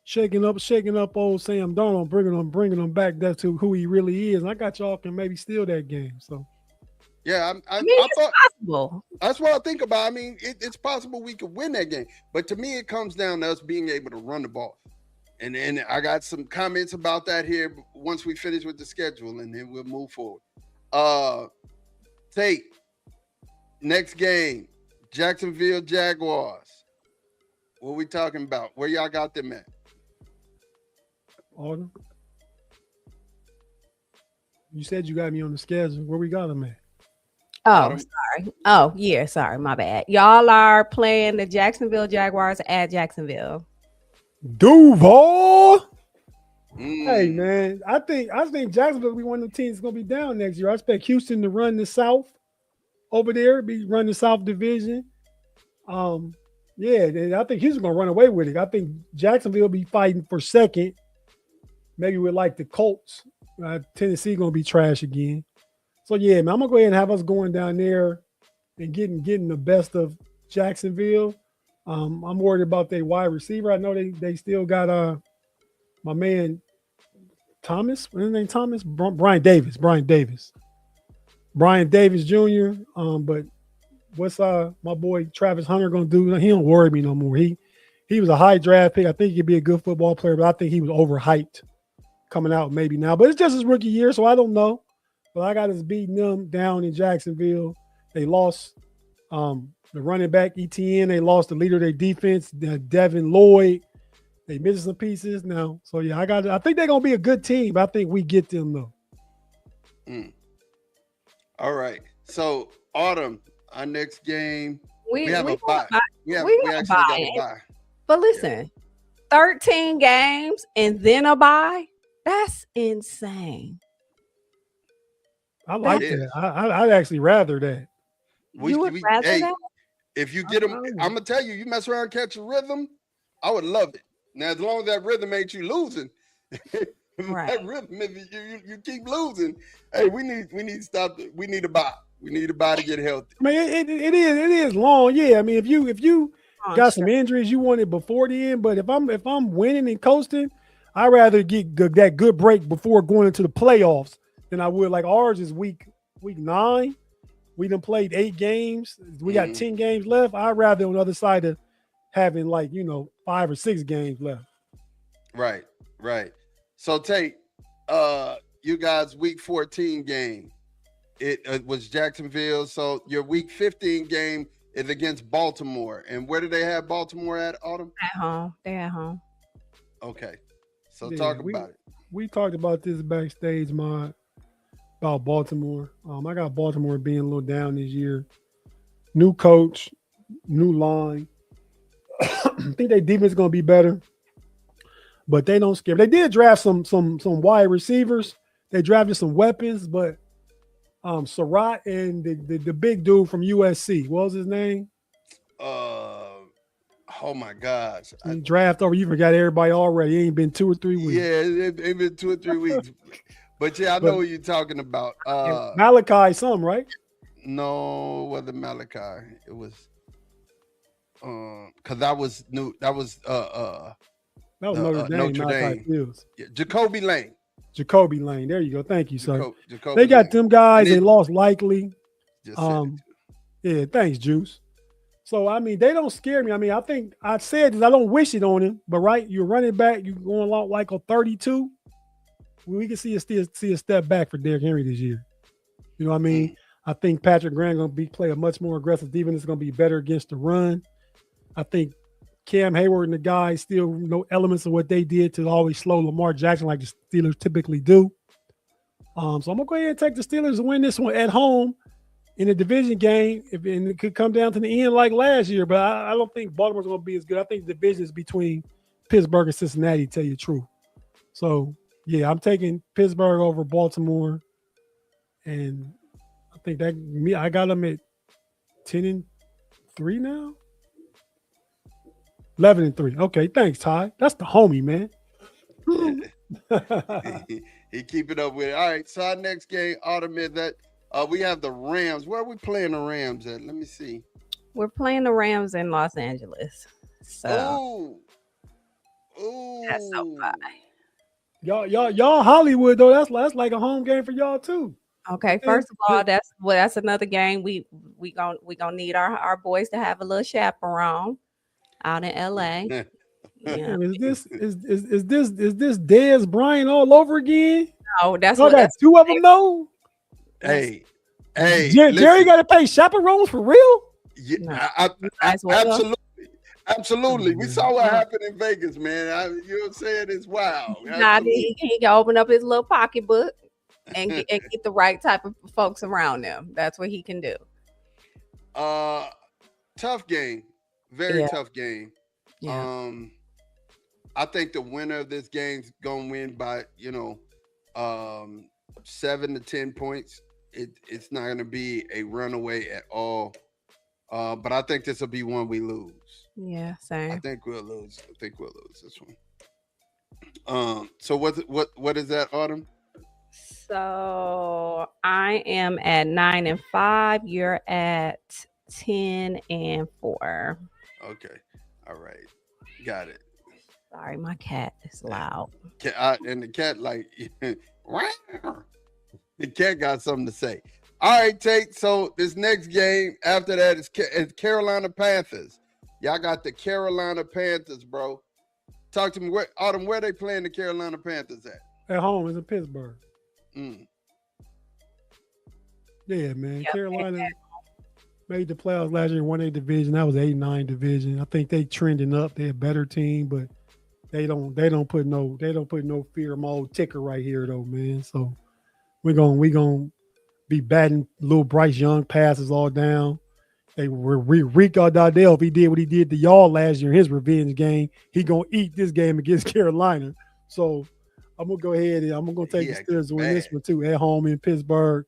shaking up old Sam Darnold, bringing him back to who he really is. And I got y'all can maybe steal that game. So yeah, I mean, it's possible. That's what I think about. I mean, it's possible we could win that game, but to me, it comes down to us being able to run the ball. And I got some comments about that here once we finish with the schedule, and then we'll move forward. Tate, next game, Jacksonville Jaguars. What we talking about? Where y'all got them at? Autumn. You said you got me on the schedule. Where we got them at? Oh, sorry. Oh, yeah, sorry. My bad. Y'all are playing the Jacksonville Jaguars at Jacksonville. Duval. Hey, man. I think Jacksonville will be one of the teams that's going to be down next year. I expect Houston to run the South over there, run the South Division. Yeah, I think Houston's going to run away with it. I think Jacksonville will be fighting for second. Maybe with like the Colts. Tennessee going to be trash again. So, yeah, man, I'm going to go ahead and have us going down there and getting the best of Jacksonville. I'm worried about their wide receiver. I know they still got my man Thomas. What's his name? Thomas? Brian Davis Jr. But what's my boy Travis Hunter going to do? He don't worry me no more. He was a high draft pick. I think he could be a good football player, but I think he was overhyped coming out maybe now. But it's just his rookie year, so I don't know. But I got us beating them down in Jacksonville. They lost the running back ETN. They lost the leader of their defense, Devin Lloyd. They missing some pieces now. So yeah, I think they're gonna be a good team, but I think we get them though. All right. So Autumn, our next game. We have a bye. We actually got a bye. But listen, 13 games and then a bye. That's insane. I It like That's that. is. I'd actually rather that. you would rather Hey, that? if you I, get them, I I'm would. gonna tell you, you mess around, catch a rhythm, I would love it. Now, as long as that rhythm ain't you losing, that Right. rhythm, if you keep losing, hey, we need to stop. We need a buy. We need a buy to get healthy. I mean, it is long. Yeah. I mean, if you Oh, got sure. some injuries, you want it before the end. But if I'm winning and coasting, I'd rather get that good break before going into the playoffs than I would. Like ours is week 9. We done played 8 games. We got Mhm. 10 games left. I'd rather on the other side of having like 5 or 6 games left. Right, right. So take you guys week 14 game. It was Jacksonville. So your week 15 game is against Baltimore. And where do they have Baltimore at, Autumn? At home. They're at home. Okay. So Yeah, talk we about it. we talked about this backstage, about Baltimore. I got Baltimore being a little down this year. New coach, new line. I think their defense is gonna be better, but they don't scare. They did draft some wide receivers. They drafted some weapons, but Surratt and the big dude from USC, what was his name? Uh oh my gosh. He draft over. You forgot everybody already. It ain't been 2 or 3 weeks. Yeah, it been 2 or 3 weeks. But yeah, I know But what you're talking about. Malachi, some right? No, it wasn't Malachi. It was because that was new. That was That was the Notre Dame. Notre Malachi Dame. Fields, Yeah, Jacoby Lane. Jacoby Lane. There you go. Thank you, sir. They Jacoby got Lane. them And guys. They it lost likely. just said it Um, yeah. Thanks, Juice. So I mean, they don't scare me. I mean, I think I said this. I don't wish it on him, but right, you're running back. You going along like a 32. We can see a step back for Derrick Henry this year. You know what I too. mean? I think Patrick Graham going to play a much more aggressive defense. It's going to be better against the run. I think Cam Hayward and the guys still know elements of what they did to always slow Lamar Jackson like the Steelers typically do. So I'm gonna go ahead and take the Steelers and win this one at home in a division game. And it could come down to the end like last year, but I don't think Baltimore's going to be as good. I think the division is between Pittsburgh and Cincinnati, to tell you the truth. So yeah, I'm taking Pittsburgh over Baltimore, and I think I got them at 10-3 now. 11-3. Okay, thanks, Ty. That's the homie, man. He keep it up with it. All right. So our next game, Autumn, is that we have the Rams. Where are we playing the Rams at? Let me see. We're playing the Rams in Los Angeles. So that's so Ooh. fun. Y'all Hollywood though. That's like a home game for y'all too. Okay, first of all, that's another game we gonna need our boys to have a little chaperone out in LA. Yeah. Is this Dez Bryant all over again? Oh, that's Y'all what got that's two of them though. Hey, hey, Jerry got to pay chaperones for real. Yeah, No, I, you might as well. absolutely. We saw what happened in Vegas, man. You know what I'm saying? It's wild. Nah, he can open up his little pocketbook and get the right type of folks around him. That's what he can do. Tough game, very Yeah. tough game. Yeah. I think the winner of this game's gonna win by 7 to 10 points. It's not gonna be a runaway at all. But I think this will be one we lose. Yeah, I same. think we'll lose. I think we'll lose this one. So what is that, Autumn? So I am at 9-5. You're at 10-4. Okay. All right. Got it. Sorry, my cat is loud. And the cat like the cat got something to say. All right, Tate. So this next game after that is Carolina Panthers. Y'all got the Carolina Panthers, bro. Talk to me. Autumn, where they playing the Carolina Panthers at? At home is in Pittsburgh. Mm. Yeah, man. Yep, Carolina made the playoffs last year, won their division. That was 8-9 division. I think they trending up. They're a better team, but they don't put no fear mode ticker right here though, man. So we're gonna be batting little Bryce Young passes all down. They were Rico Dardell. If he did what he did to y'all last year in his revenge game, he gonna eat this game against Carolina. So I'm gonna go ahead and I'm gonna take the Steelers to win this one too at home in Pittsburgh.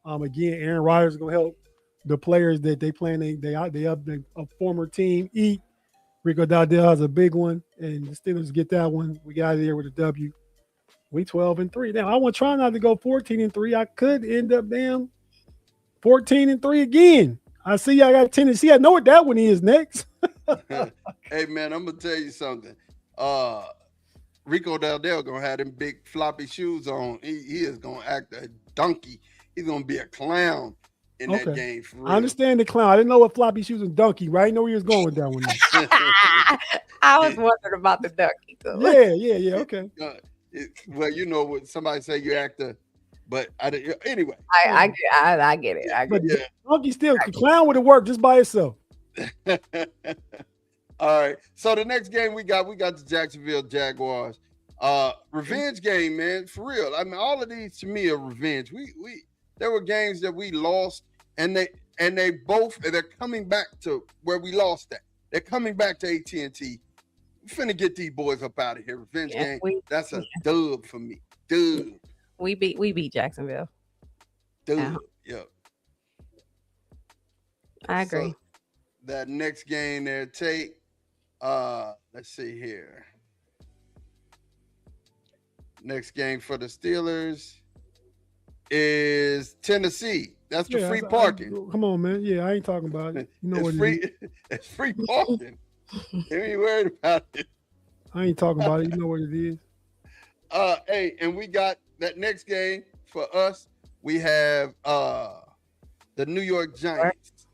Again, Aaron Rodgers is gonna help the players that they playing. They up a former team eat. Rico Dowdell has a big one, and the Steelers get that one. We got out of there with a W. We 12-3. Now I want to try not to go 14-3. I could end up damn 14-3 again. I see I got Tennessee. I know what that one is next. Hey man, I'm gonna tell you something. Rico Dowdell gonna have them big floppy shoes on. He is gonna act a donkey. He's gonna be a clown in that game for real. I understand the clown. I didn't know what floppy shoes and donkey. Right? I didn't know where he was going with that one. I was wondering about the donkey too. Yeah. Okay. Well, you know what somebody say you act a, but anyway. I get it. But donkey still clown would have worked just by itself. All right. So the next game we got the Jacksonville Jaguars. Revenge game, man. For real. I mean, all of these to me are revenge. There were games that we lost, and they're coming back to where we lost at. They're coming back to AT&T. We finna get these boys up out of here. Revenge game. That's a dub for me. Dub. We beat Jacksonville. Dub. Yeah. I agree. So, that next game there, Tate. Let's see here. Next game for the Steelers is Tennessee. That's the free parking. Come on, man. Yeah, I ain't talking about it. You know it's what free. it is. It's free parking. You ain't worried about it. I ain't talking about it. You know what it is. Hey, and we got that next game for us. We have the New York Giants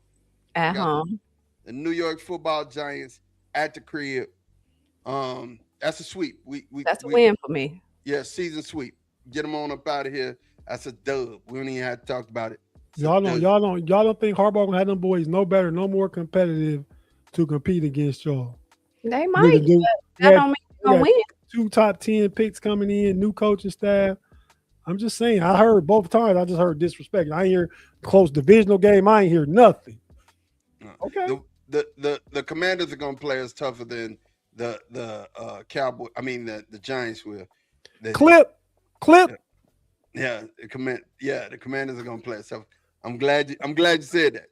at home. The New York Football Giants at the crib. That's a sweep. That's a win for me. Yeah, season sweep. Get them on up out of here. That's a dub. We don't even have to talk about it. Y'all don't think Harbaugh gonna have them boys no better, no more competitive to compete against y'all? They might. That don't mean they're gonna win. 2 top 10 picks coming in, new coaching staff. I'm just saying. I heard both times. I just heard disrespect. I ain't hear close divisional game. I ain't hear nothing. Okay. The Commanders are gonna play us tougher than the Cowboys. I mean the Giants will. Clip. Yeah, the Commanders are gonna play us tough. I'm glad you said that.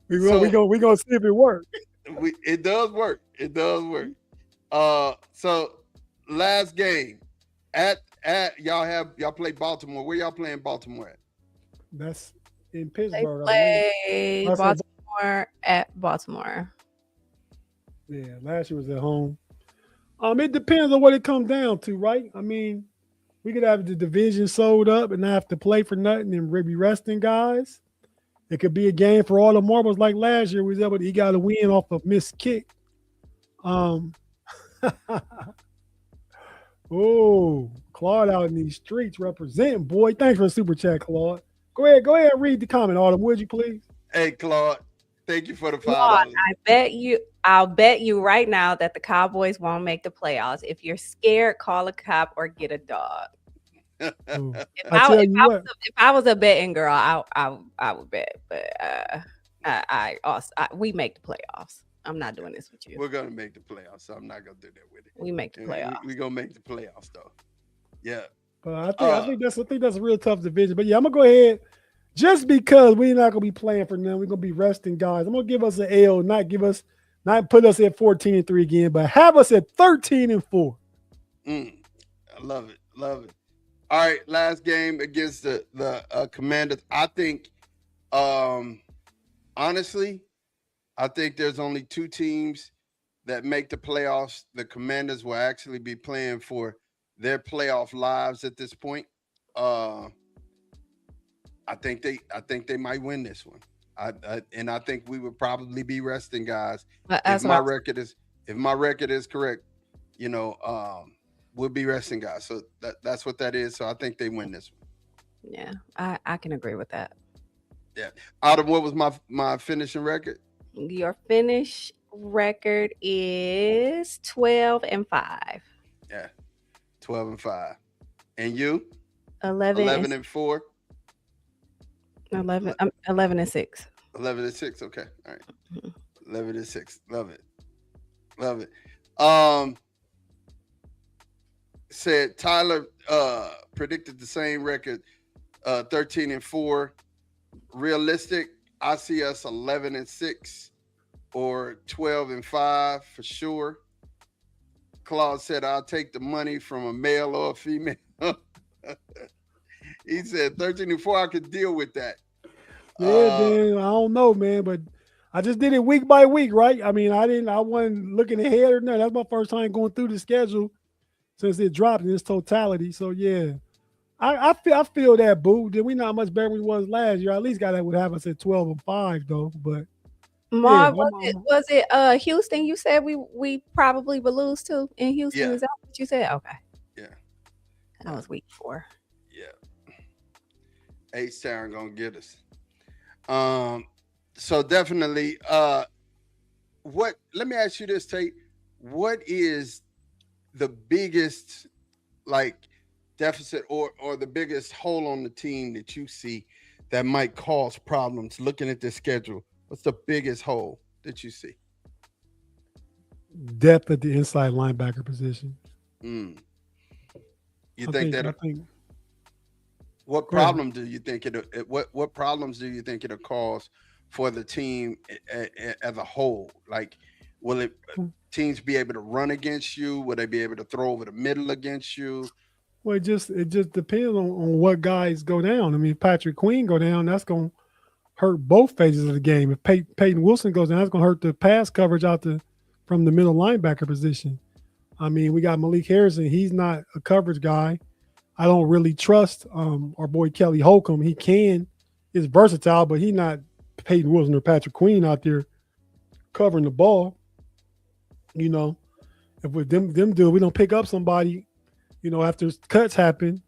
We gonna see if it works. It does work. It does work. So last game at y'all play Baltimore. Where y'all playing Baltimore at? That's in Pittsburgh. They play Baltimore at Baltimore. Yeah, last year was at home. It depends on what it comes down to, right? I mean, we could have the division sold up and not have to play for nothing and be resting guys. It could be a game for all the marbles like last year. He got a win off a missed kick. Oh, Claude out in these streets representing, boy. Thanks for the super chat, Claude. Go ahead and read the comment, Autumn, would you please? Hey, Claude. Thank you for the $5. Claude, I'll bet you right now that the Cowboys won't make the playoffs. If you're scared, call a cop or get a dog. If I was a betting girl, I would bet, but we make the playoffs. I'm not doing this with you. We're gonna make the playoffs, so I'm not gonna do that with it. We make the playoffs. We're gonna make the playoffs though. Yeah. But I think that's a real tough division. But yeah, I'm gonna go ahead. Just because we're not gonna be playing for them, we're gonna be resting guys. I'm gonna give us an L, not put us at 14-3 again, but have us at 13-4. I love it. All right, last game against the Commanders. I think, honestly, I think there's only 2 teams that make the playoffs. The Commanders will actually be playing for their playoff lives at this point. I think they might win this one. I think we would probably be resting guys if my record is correct. We'll be resting guys. So that's what that is. So I think they win this one. Yeah, I can agree with that. Yeah. Autumn, what was my finishing record? Your finish record is 12-5. Yeah, 12-5. And you? 11-4. 11-6. 11-6. Okay. All right. 11-6. Love it. said Tyler predicted the same record, 13-4. Realistic, I see us 11-6 or 12-5 for sure. Claude said, I'll take the money from a male or a female. He said 13-4, I could deal with that. Yeah, man. I don't know, man, but I just did it week by week, right? I mean, I wasn't looking ahead or nothing. That's my first time going through the schedule since it dropped in its totality. So yeah. I feel that, boo. Did we not much better than we was last year? At least got that would have us at 12-5 though. But yeah, Marv, was it Houston? You said we probably would lose to in Houston. Yeah. Is that what you said? Okay. Yeah. That was week 4. Yeah. H-Town gonna get us. So definitely, let me ask you this, Tate. What is the biggest like deficit or the biggest hole on the team that you see that might cause problems looking at the schedule? What's the biggest hole that you see? depth at the inside linebacker position. You I think think, that I think what go ahead. problem do you think what problems do you think it'll cause for the team as a whole? Like, will it teams be able to run against you? Will they be able to throw over the middle against you? Well, it just depends on what guys go down. I mean, if Patrick Queen go down, that's gonna hurt both phases of the game. If Peyton Wilson goes down, that's gonna hurt the pass coverage from the middle linebacker position. I mean, we got Malik Harrison. He's not a coverage guy. I don't really trust our boy Kelly Holcomb. Is versatile, but he's not Peyton Wilson or Patrick Queen out there covering the ball. You know, if with them do, we don't pick up somebody. After cuts happen.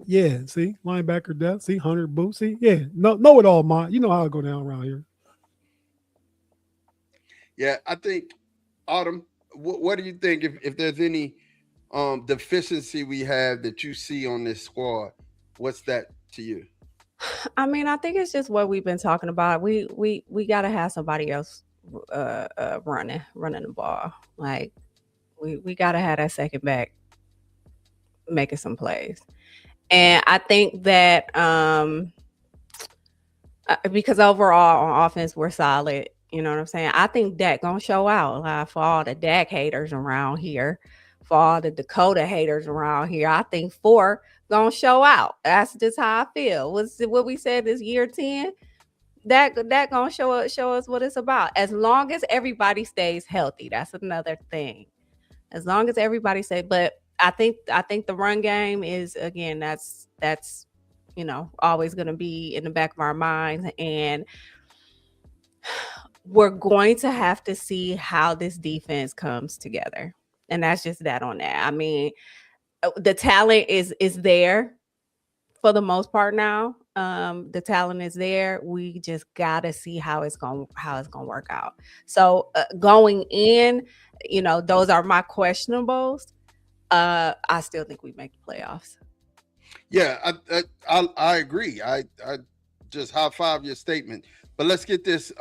Yeah, see, linebacker depth. See, Hunter Boot. See, yeah, know it all, Ma. You know how it go down around here. Yeah, I think Autumn. What do you think if there's any deficiency we have that you see on this squad? What's that to you? I mean, I think it's just what we've been talking about. We got to have somebody else running the ball. Like we got to have that second back making some plays. And I think that because overall on offense we're solid. You know what I'm saying? I think Dak gonna show out for all the Dak haters around here, for all the Dakota haters around here. I think 4 gonna show out. That's just how I feel. What's what we said this year 10? That gonna show us what it's about. As long as everybody stays healthy, that's another thing. As long as everybody stays, but I think the run game is, again, that's always going to be in the back of our minds, and we're going to have to see how this defense comes together, and that's just that on that. I mean, the talent is there for the most part now. The talent is there. We just gotta see how it's gonna work out. So going in, those are my questionables. I still think we make the playoffs. Yeah, I agree. I just high five your statement. But let's get this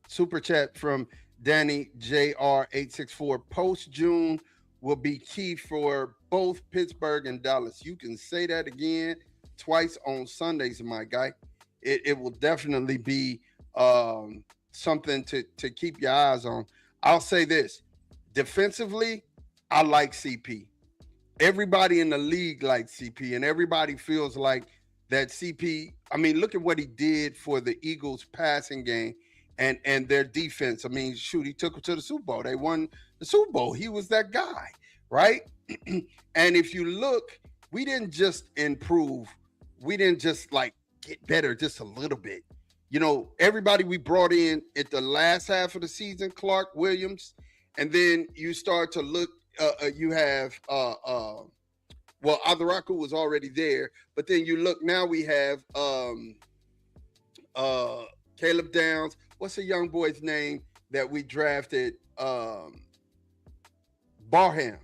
super chat from Danny JR864. Post June will be key for both Pittsburgh and Dallas. You can say that again twice on Sundays, my guy. It will definitely be something to keep your eyes on. I'll say this. Defensively, I like CP. Everybody in the league likes CP, and everybody feels like that CP. I mean, look at what he did for the Eagles passing game and their defense. I mean, shoot, he took them to the Super Bowl. They won the Super Bowl. He was that guy, right? And if you look, we didn't just improve. We didn't just like get better just a little bit. Everybody we brought in at the last half of the season, Clark Williams, and then you start to look. You have Adaraku was already there, but then you look now. We have Caleb Downs. What's the young boy's name that we drafted? Barham.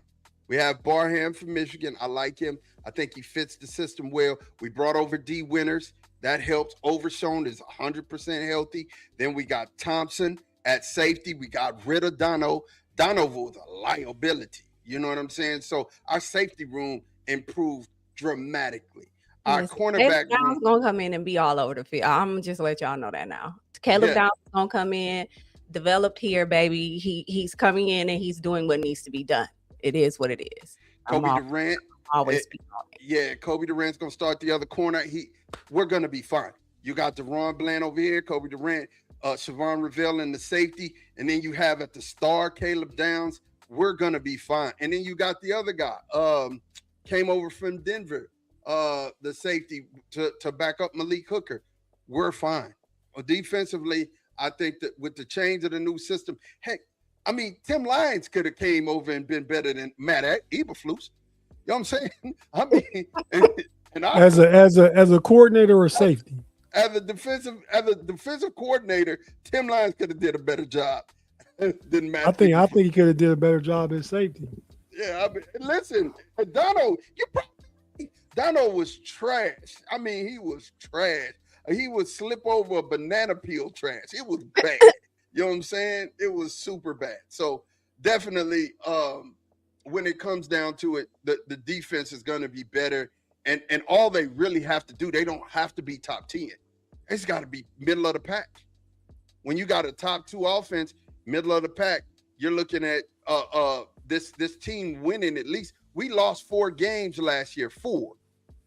We have Barham from Michigan. I like him. I think he fits the system well. We brought over D Winters. That helps. Overshown is 100% healthy. Then we got Thompson at safety. We got rid of Dono. Dono was a liability. You know what I'm saying? So our safety room improved dramatically. Our Listen, Caleb cornerback Downs room, gonna come in and be all over the field. I'm just let y'all know that now. Caleb yeah, Downs is gonna come in, developed here, baby. He's coming in and he's doing what needs to be done. It is what it is. I'm Kobe Durant. always eh, speaking on it. yeah, Kobe Durant's gonna start the other corner. We're gonna be fine. You got Deron Bland over here, Kobe Durant, Siobhan Revelle in the safety, and then you have at the star Caleb Downs. We're gonna be fine. And then you got the other guy, came over from Denver, the safety to back up Malik Hooker. We're fine. Defensively, I think that with the change of the new system, heck, I mean, Tim Lyons could have came over and been better than Matt Eberflus. You know what I'm saying? I mean, as a coordinator or safety. As a defensive coordinator, Tim Lyons could have did a better job than Matt. I think he could have did a better job at safety. Yeah, I mean, listen, Dono was trash. I mean, he was trash. He would slip over a banana peel trash. It was bad. You know what I'm saying? It was super bad. So definitely, when it comes down to it, the defense is going to be better. And all they really have to do, they don't have to be top 10. It's got to be middle of the pack. When you got a top 2 offense, middle of the pack, you're looking at this team winning at least. We lost 4 games last year, 4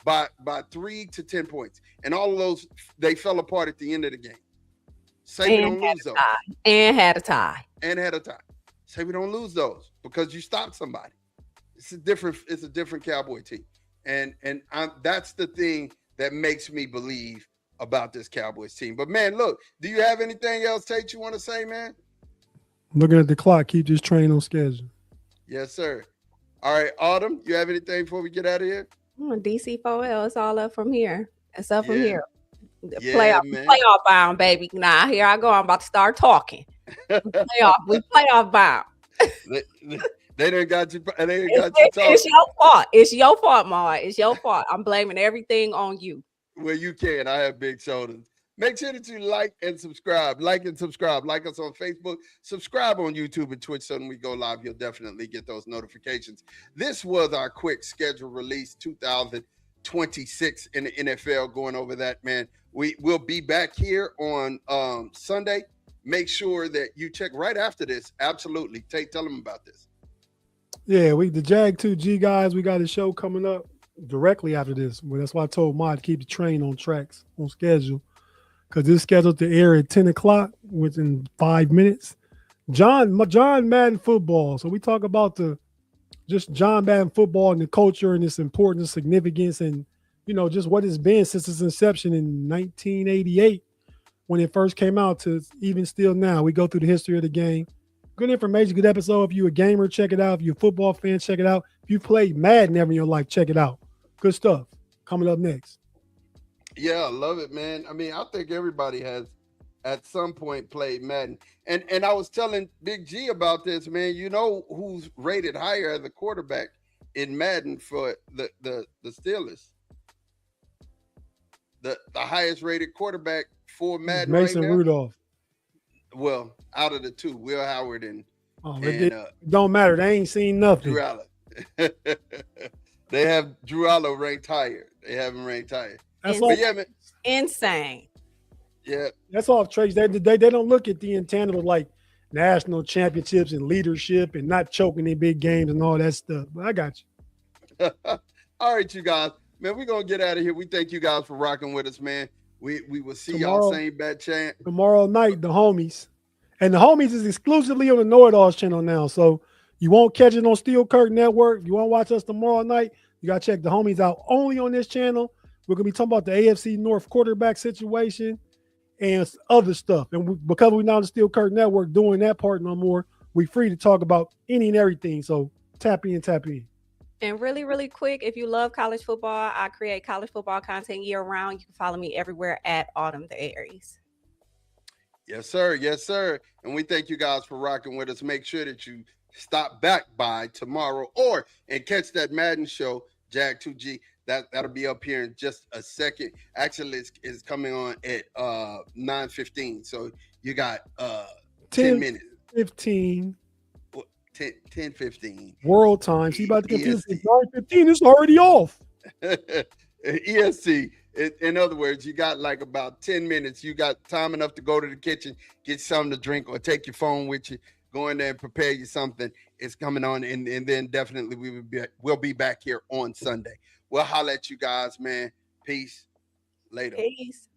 by 3 to 10 points, and all of those they fell apart at the end of the game. Say we don't lose those, and had a tie. Say we don't lose those because you stopped somebody. It's a different Cowboy team, and that's the thing that makes me believe about this Cowboys team. But man, look, do you have anything else, Tate, you want to say, man? Looking at the clock, keep this train on schedule. Yes, sir. All right, Autumn, you have anything before we get out of here? DC4L, it's all up from here. It's up from here. Yeah, playoff bound, baby. Now here I go. I'm about to start talking. We playoff bound. They done got you. Talking. It's your fault. It's your fault, Ma. It's your fault. I'm blaming everything on you. Well, you can. I have big shoulders. Make sure that you like and subscribe. Like us on Facebook. Subscribe on YouTube and Twitch so when we go live, you'll definitely get those notifications. This was our quick schedule release 2026 in the NFL. Going over that, man. We'll be back here on Sunday. Make sure that you check right after this. Absolutely. Tell them about this. Yeah, the Jag 2G guys, we got a show coming up directly after this. Well, that's why I told Mod to keep the train on tracks, on schedule. Because it's scheduled to air at 10 o'clock within 5 minutes. John Madden football. So we talk about just John Madden football and the culture and its importance, significance, and just what it's been since its inception in 1988 when it first came out to even still now. We go through the history of the game. Good information, good episode. If you're a gamer, check it out. If you're a football fan, check it out. If you played Madden ever in your life, check it out. Good stuff. Coming up next. Yeah, I love it, man. I mean, I think everybody has at some point played Madden. And I was telling Big G about this, man. You know who's rated higher as a quarterback in Madden for the Steelers? The highest rated quarterback for Madden Mason right now? Rudolph. Well, out of the two, Will Howard and don't matter. They ain't seen nothing. Drew Allen. They have Drew Allen ranked higher. They have him ranked higher. That's all. Yeah, man. Insane. Yeah. That's off traits. They don't look at the intangible like national championships and leadership and not choking in big games and all that stuff. But I got you. All right, you guys. Man, we're going to get out of here. We thank you guys for rocking with us, man. We will see y'all same bad chant. Tomorrow night, the homies. And the homies is exclusively on the KnoItAllz channel now. So you won't catch it on Steel Curtain Network. You want to watch us tomorrow night, you got to check the homies out only on this channel. We're going to be talking about the AFC North quarterback situation and other stuff. And because we're not on the Steel Curtain Network doing that part no more, we're free to talk about any and everything. So tap in. And really, really quick, if you love college football, I create college football content year round. You can follow me everywhere at Autumn the Aries. Yes, sir. Yes, sir. And we thank you guys for rocking with us. Make sure that you stop back by tomorrow and catch that Madden show, Jag 2G. That'll be up here in just a second. Actually, it's coming on at 9:15. So you got 10 minutes. 15. 10:15. World time. She about to confuse EST. 9:15. It's already off. EST. In other words, you got like about 10 minutes. You got time enough to go to the kitchen, get something to drink, or take your phone with you. Go in there and prepare you something. It's coming on, and then definitely we'll be back here on Sunday. We'll holler at you guys, man. Peace. Later. Peace.